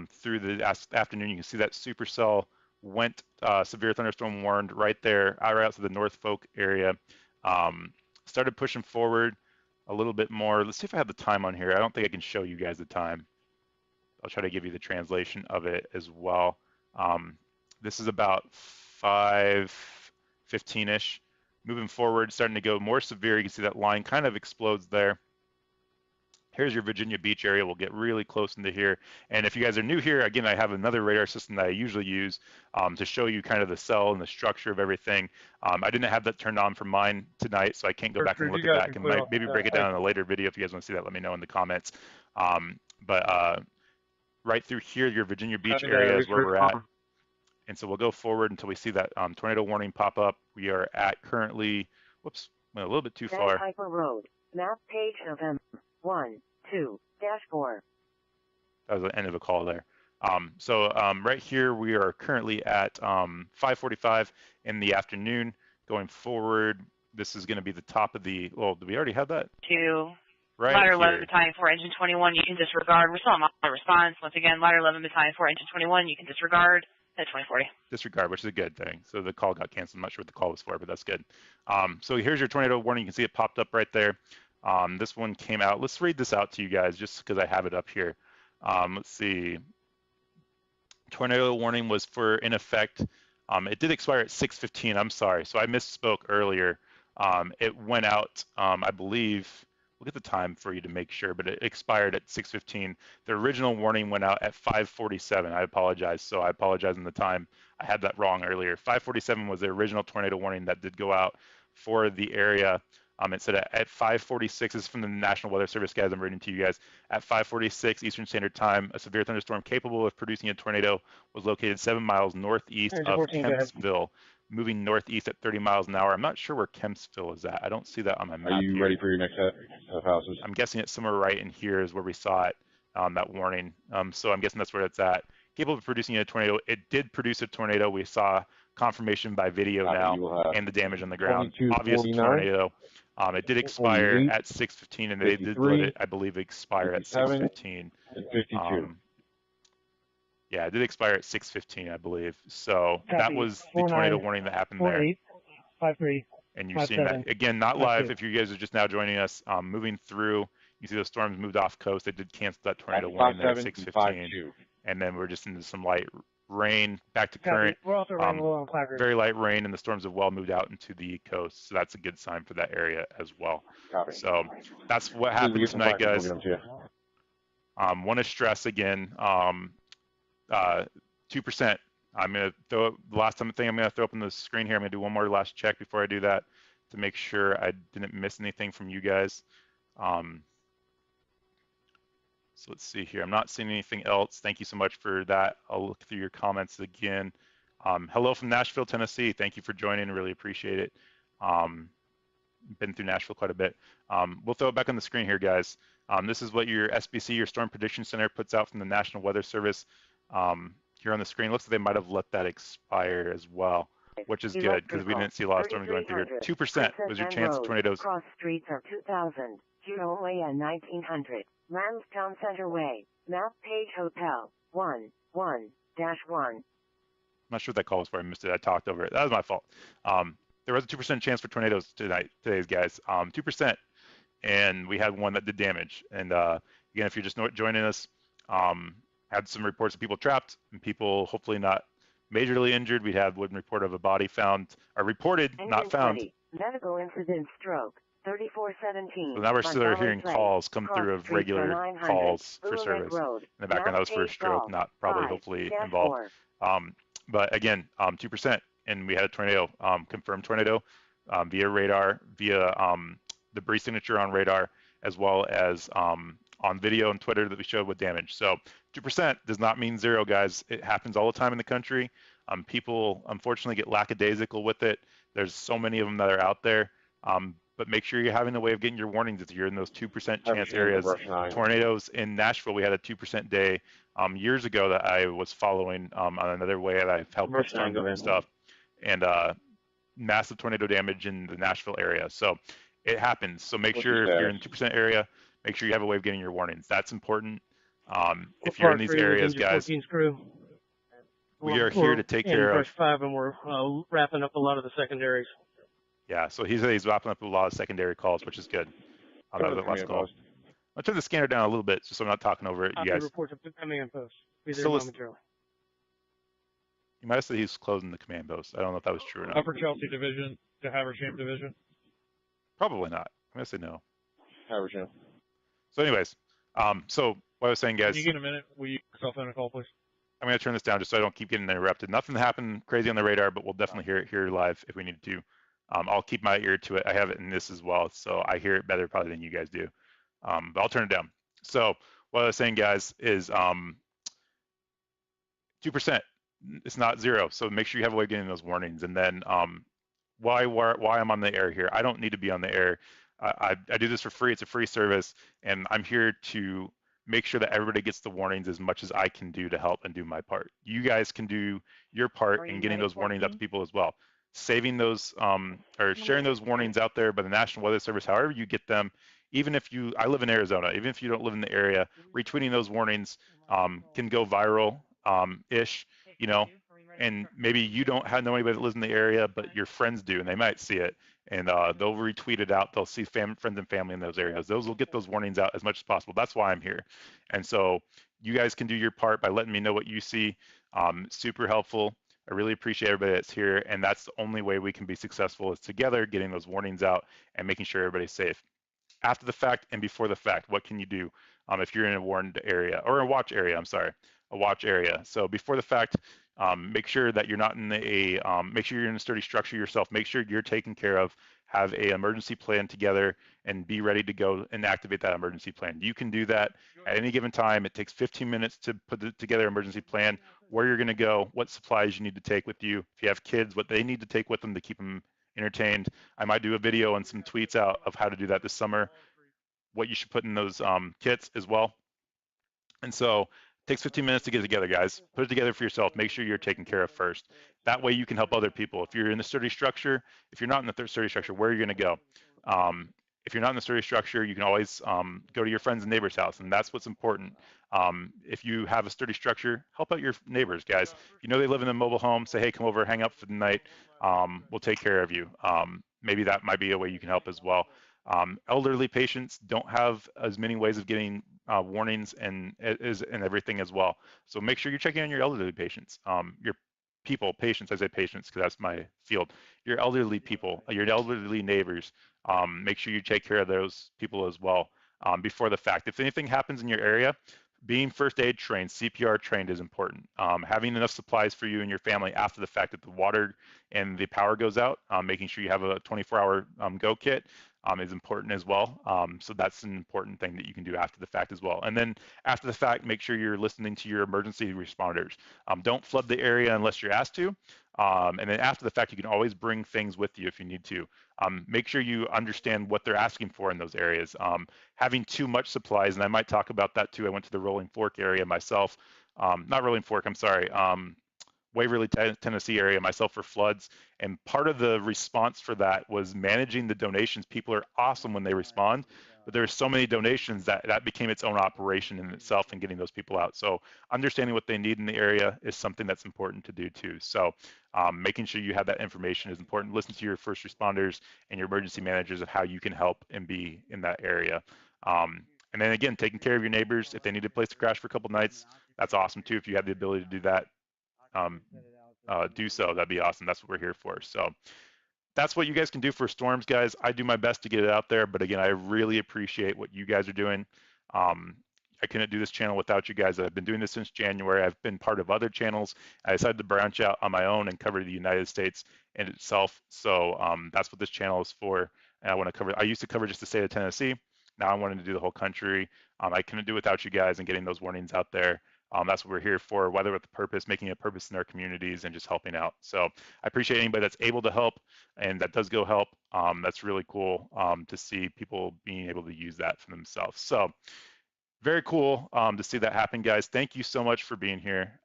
through the afternoon. You can see that supercell went severe thunderstorm warned right there, right out to the Norfolk area. Started pushing forward a little bit more. Let's see if I have the time on here. I don't think I can show you guys the time. I'll try to give you the translation of it as well. This is about 5:15-ish. Moving forward, starting to go more severe. You can see that line kind of explodes there. Here's your Virginia Beach area. We'll get really close into here. And if you guys are new here, again, I have another radar system that I usually use to show you kind of the cell and the structure of everything. I didn't have that turned on for mine tonight, so I can't go back and look at that. I can maybe break it down in a later video. If you guys want to see that, let me know in the comments. But right through here, your Virginia Beach area is where we're at. And so we'll go forward until we see that tornado warning pop up. We are at currently, whoops, went a little bit too far. Hyper Road, map page November 1-2-4. That was the end of a call there. So right here, we are currently at 5:45 in the afternoon. Going forward, this is going to be the top of the, well, do we already have that? Right Ladder here. 11 Battalion 4 Engine 21, you can disregard. We're still on my response. Once again, Ladder 11 Battalion 4 Engine 21, you can disregard. at 2040. Disregard, which is a good thing. So the call got canceled. I'm not sure what the call was for, but that's good. So here's your tornado warning. You can see it popped up right there. This one came out. Let's read this out to you guys just because I have it up here. Let's see. Tornado warning was in effect. It did expire at 6:15. I'm sorry. So I misspoke earlier. It went out, I believe, look at the time for you to make sure, but it expired at 6:15. The original warning went out at 5:47. I apologize. So I apologize in the time. I had that wrong earlier. 5:47 was the original tornado warning that did go out for the area. It said at 5:46, this is from the National Weather Service, guys, I'm reading to you guys. At 5:46 Eastern Standard Time, a severe thunderstorm capable of producing a tornado was located 7 miles northeast of 14, Kempsville, moving northeast at 30 miles an hour. I'm not sure where Kempsville is at. I don't see that on my map. Are you here. ready for your next set of houses? I'm guessing it's somewhere right in here is where we saw it, that warning. So I'm guessing that's where it's at. Capable of producing a tornado. It did produce a tornado. We saw confirmation by video now and the damage on the ground. Obvious tornado. It did expire at 6:15, and they did let it, I believe, expire at 6:15. And 52. Yeah, it did expire at 6:15, I believe. So that was the tornado warning that happened there. 53. And you're seeing that again, not live. If you guys are just now joining us, moving through, you see those storms moved off coast. They did cancel that tornado warning there at 6:15, and then we're just into some light rain, back to current. We're also running low on Claggers. Very light rain, and the storms have well moved out into the coast, so that's a good sign for that area as well. So that's what happened tonight, guys. Want to stress again, 2%. I'm going to throw the last thing I'm going to throw up on the screen here. I'm going to do one more last check before I do that to make sure I didn't miss anything from you guys. So let's see here. I'm not seeing anything else. Thank you so much for that. I'll look through your comments again. Hello from Nashville, Tennessee. Thank you for joining. Really appreciate it. Been through Nashville quite a bit. We'll throw it back on the screen here, guys. This is what your SPC, your Storm Prediction Center, puts out from the National Weather Service. Here on the screen, looks like they might have let that expire as well, which is good because we didn't see a lot of storms going through here. 2% was your chance of tornadoes. Cross streets are 2,000. Juneau Way and 1900. Lansdowne Center Way. Map page hotel. 1-1-1. I'm not sure what that call was for. I missed it. I talked over it. That was my fault. There was a 2% chance for tornadoes today's guys. 2%. And we had one that did damage. And again, if you're just joining us, had some reports of people trapped and people hopefully not majorly injured. We had one report of a body found, or reported, not found. Medical incident stroke. 3417. So now we're still hearing calls come through of regular calls for service. In the background, that was for a stroke, not probably hopefully involved. But again, 2%, and we had a tornado, confirmed tornado via radar, via debris signature on radar, as well as on video and Twitter that we showed with damage. So 2% does not mean zero, guys. It happens all the time in the country. People unfortunately get lackadaisical with it. There's so many of them that are out there. But make sure you're having a way of getting your warnings if you're in those 2% chance areas. Tornadoes in Nashville, we had a 2% day years ago that I was following on another way that I've helped with storms and stuff. And massive tornado damage in the Nashville area. So it happens. So make sure if you're in 2% area, make sure you have a way of getting your warnings. That's important. If you're in these areas, guys, we are here to take care of. 5, and we're wrapping up a lot of the secondaries. Yeah, so he's wrapping up a lot of secondary calls, which is good. That was the last call. I'll turn the scanner down a little bit just so I'm not talking over it, you guys. Reports are coming in post. You might have said he's closing the command post. I don't know if that was true or not. Upper Chelsea Division to Haversham Division? Probably not. I'm going to say no. Haversham. So anyways, so what I was saying, guys. Can you get a minute? Will you yourself in a call, please? I'm going to turn this down just so I don't keep getting interrupted. Nothing happened crazy on the radar, but we'll definitely hear it here live if we need to. I'll keep my ear to it. I have it in this as well, so I hear it better probably than you guys do. But I'll turn it down. So what I was saying, guys, is 2%. It's not zero. So make sure you have a way of getting those warnings. And then why I'm on the air here. I don't need to be on the air. I do this for free. It's a free service, and I'm here to make sure that everybody gets the warnings as much as I can do to help and do my part. You guys can do your part in getting those warnings out to people as well. Saving those or sharing those warnings out there by the National Weather Service, however you get them, even if I live in Arizona, even if you don't live in the area, retweeting those warnings can go viral ish, you know, and maybe you don't know anybody that lives in the area, but your friends do, and they might see it, and they'll retweet it out. They'll see friends and family in those areas. Those will get those warnings out as much as possible. That's why I'm here. And so you guys can do your part by letting me know what you see. Super helpful. I really appreciate everybody that's here, and that's the only way we can be successful is together getting those warnings out and making sure everybody's safe. After the fact and before the fact, what can you do if you're in a warned area or a watch area? I'm sorry, a watch area. So before the fact, make sure that you're not in make sure you're in a sturdy structure yourself. Make sure you're taken care of. Have a emergency plan together and be ready to go and activate that emergency plan. You can do that at any given time. It takes 15 minutes to put together an emergency plan, where you're going to go, what supplies you need to take with you. If you have kids, what they need to take with them to keep them entertained. I might do a video and some tweets out of how to do that this summer, what you should put in those kits as well. And so it takes 15 minutes to get it together, guys. Put it together for yourself. Make sure you're taken care of first. That way you can help other people. If you're in the sturdy structure, if you're not in the sturdy structure, where are you going to go? If you're not in the sturdy structure, you can always go to your friends and neighbors' house, and that's what's important. If you have a sturdy structure, help out your neighbors, guys. If you know they live in a mobile home, say, hey, come over, hang out for the night. We'll take care of you. Maybe that might be a way you can help as well. Elderly patients don't have as many ways of getting warnings and everything as well. So make sure you're checking on your elderly patients. Your patients, I say patients because that's my field. Your elderly people, your elderly neighbors, make sure you take care of those people as well before the fact. If anything happens in your area, being first aid trained, CPR trained is important. Having enough supplies for you and your family after the fact that the water and the power goes out, making sure you have a 24-hour go kit is important as well. So that's an important thing that you can do after the fact as well. And then after the fact, make sure you're listening to your emergency responders. Don't flood the area unless you're asked to. And then after the fact, you can always bring things with you if you need to. Make sure you understand what they're asking for in those areas. Having too much supplies, and I might talk about that too. I went to the Rolling Fork area myself. Not Rolling Fork, I'm sorry. Waverly, Tennessee area myself for floods. And part of the response for that was managing the donations. People are awesome when they respond, but there's so many donations that became its own operation in itself and getting those people out. So understanding what they need in the area is something that's important to do too. So making sure you have that information is important. Listen to your first responders and your emergency managers of how you can help and be in that area. And then again, taking care of your neighbors. If they need a place to crash for a couple nights, that's awesome too. If you have the ability to do that, do so. That'd be awesome. That's what we're here for. So that's what you guys can do for storms, guys. I do my best to get it out there, but again, I really appreciate what you guys are doing. I couldn't do this channel without you guys. I've been doing this since January. I've been part of other channels. I decided to branch out on my own and cover the United States in itself. So that's what this channel is for. And I used to cover just the state of Tennessee. Now I wanted to do the whole country. I couldn't do it without you guys and getting those warnings out there. That's what we're here for, whether with the purpose, making a purpose in our communities and just helping out. So I appreciate anybody that's able to help and that does go help. That's really cool to see people being able to use that for themselves. So very cool to see that happen, guys. Thank you so much for being here.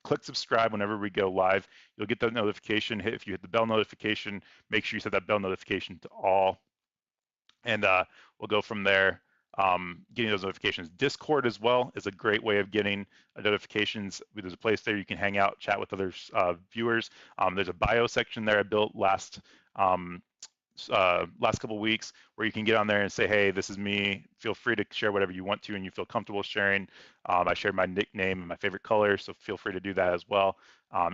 Click subscribe whenever we go live. You'll get that notification. If you hit the bell notification, make sure you set that bell notification to all. And we'll go from there. Getting those notifications. Discord as well is a great way of getting notifications. There's a place there you can hang out, chat with other viewers. There's a bio section there I built last couple weeks where you can get on there and say, hey, this is me. Feel free to share whatever you want to and you feel comfortable sharing. I shared my nickname and my favorite color, so feel free to do that as well.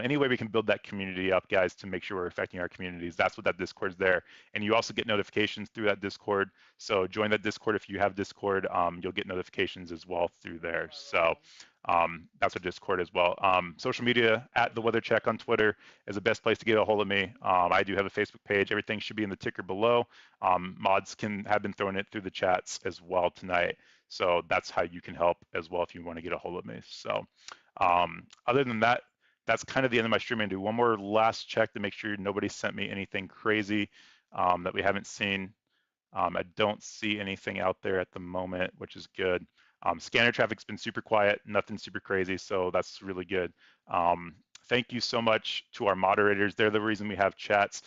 Any way we can build that community up, guys, to make sure we're affecting our communities. That's what that Discord's there. And you also get notifications through that Discord. So join that Discord if you have Discord. You'll get notifications as well through there. So that's a Discord as well. Social media, at The Weather Check on Twitter is the best place to get a hold of me. I do have a Facebook page. Everything should be in the ticker below. Mods have been throwing it through the chats as well tonight. So that's how you can help as well if you want to get a hold of me. So other than that, that's kind of the end of my stream. I'm gonna do one more last check to make sure nobody sent me anything crazy that we haven't seen. I don't see anything out there at the moment, which is good. Scanner traffic's been super quiet, nothing super crazy, so that's really good. Thank you so much to our moderators. They're the reason we have chats.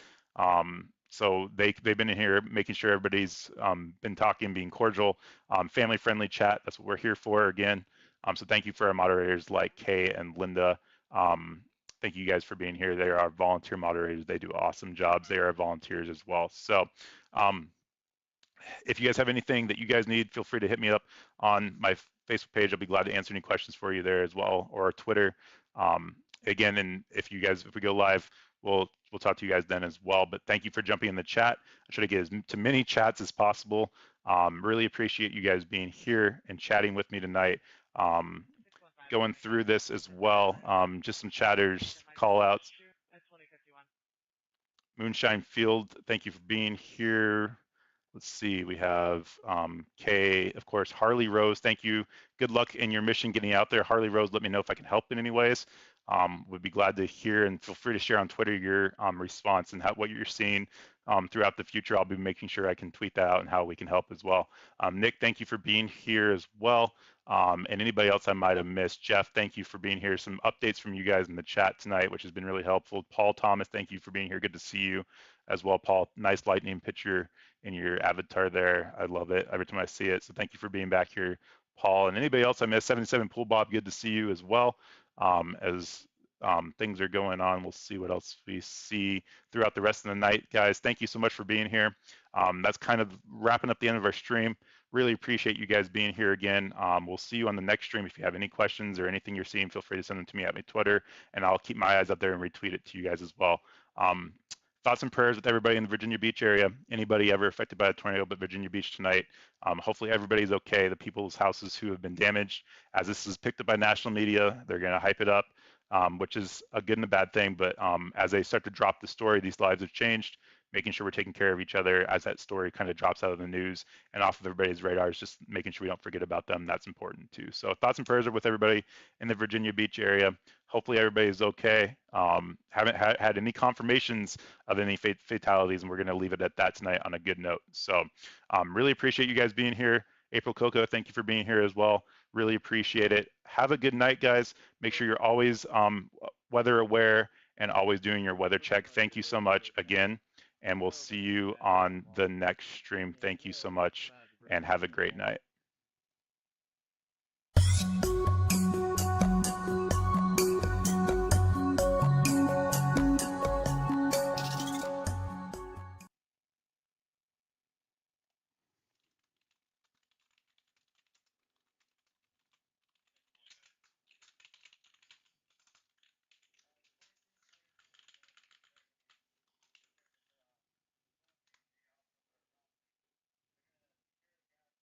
So they've been in here making sure everybody's been talking, being cordial, family-friendly chat. That's what we're here for again. So thank you for our moderators like Kay and Linda. thank you guys for being here. They are our volunteer moderators. They do awesome jobs. They are volunteers as well. So if you guys have anything that you guys need, feel free to hit me up on my Facebook page. I'll be glad to answer any questions for you there as well, or Twitter. Again, and if we go live, we'll talk to you guys then as well. But thank you for jumping in the chat. I try to get as to many chats as possible. Really appreciate you guys being here and chatting with me tonight. Going through this as well. Just some chatters, call outs. Moonshine Field, thank you for being here. Let's see, we have Kay, of course, Harley Rose, thank you. Good luck in your mission getting out there. Harley Rose, let me know if I can help in any ways. Would be glad to hear, and feel free to share on Twitter your response and what you're seeing throughout the future. I'll be making sure I can tweet that out and how we can help as well. Nick, thank you for being here as well. And anybody else I might have missed. Jeff, thank you for being here. Some updates from you guys in the chat tonight, which has been really helpful. Paul Thomas, thank you for being here. Good to see you as well, Paul. Nice lightning picture in your avatar there. I love it every time I see it. So thank you for being back here, Paul. And anybody else I missed, 77 Pool Bob, good to see you as well. As things are going on, we'll see what else we see throughout the rest of the night. Guys, thank you so much for being here. That's kind of wrapping up the end of our stream. Really appreciate you guys being here again. We'll see you on the next stream. If you have any questions or anything you're seeing, feel free to send them to me at my Twitter, and I'll keep my eyes up there and retweet it to you guys as well. Thoughts and prayers with everybody in the Virginia Beach area. Anybody ever affected by a tornado but Virginia Beach tonight? Hopefully everybody's okay. The people's houses who have been damaged, as this is picked up by national media, they're going to hype it up, which is a good and a bad thing. But as they start to drop the story, these lives have changed. Making sure we're taking care of each other as that story kind of drops out of the news and off of everybody's radars, just making sure we don't forget about them. That's important too. So thoughts and prayers are with everybody in the Virginia Beach area. Hopefully everybody's okay. Haven't had any confirmations of any fatalities, and we're going to leave it at that tonight on a good note. So really appreciate you guys being here. April Coco, thank you for being here as well. Really appreciate it. Have a good night, guys. Make sure you're always weather aware and always doing your weather check. Thank you so much again, and we'll see you on the next stream. Thank you so much, and have a great night.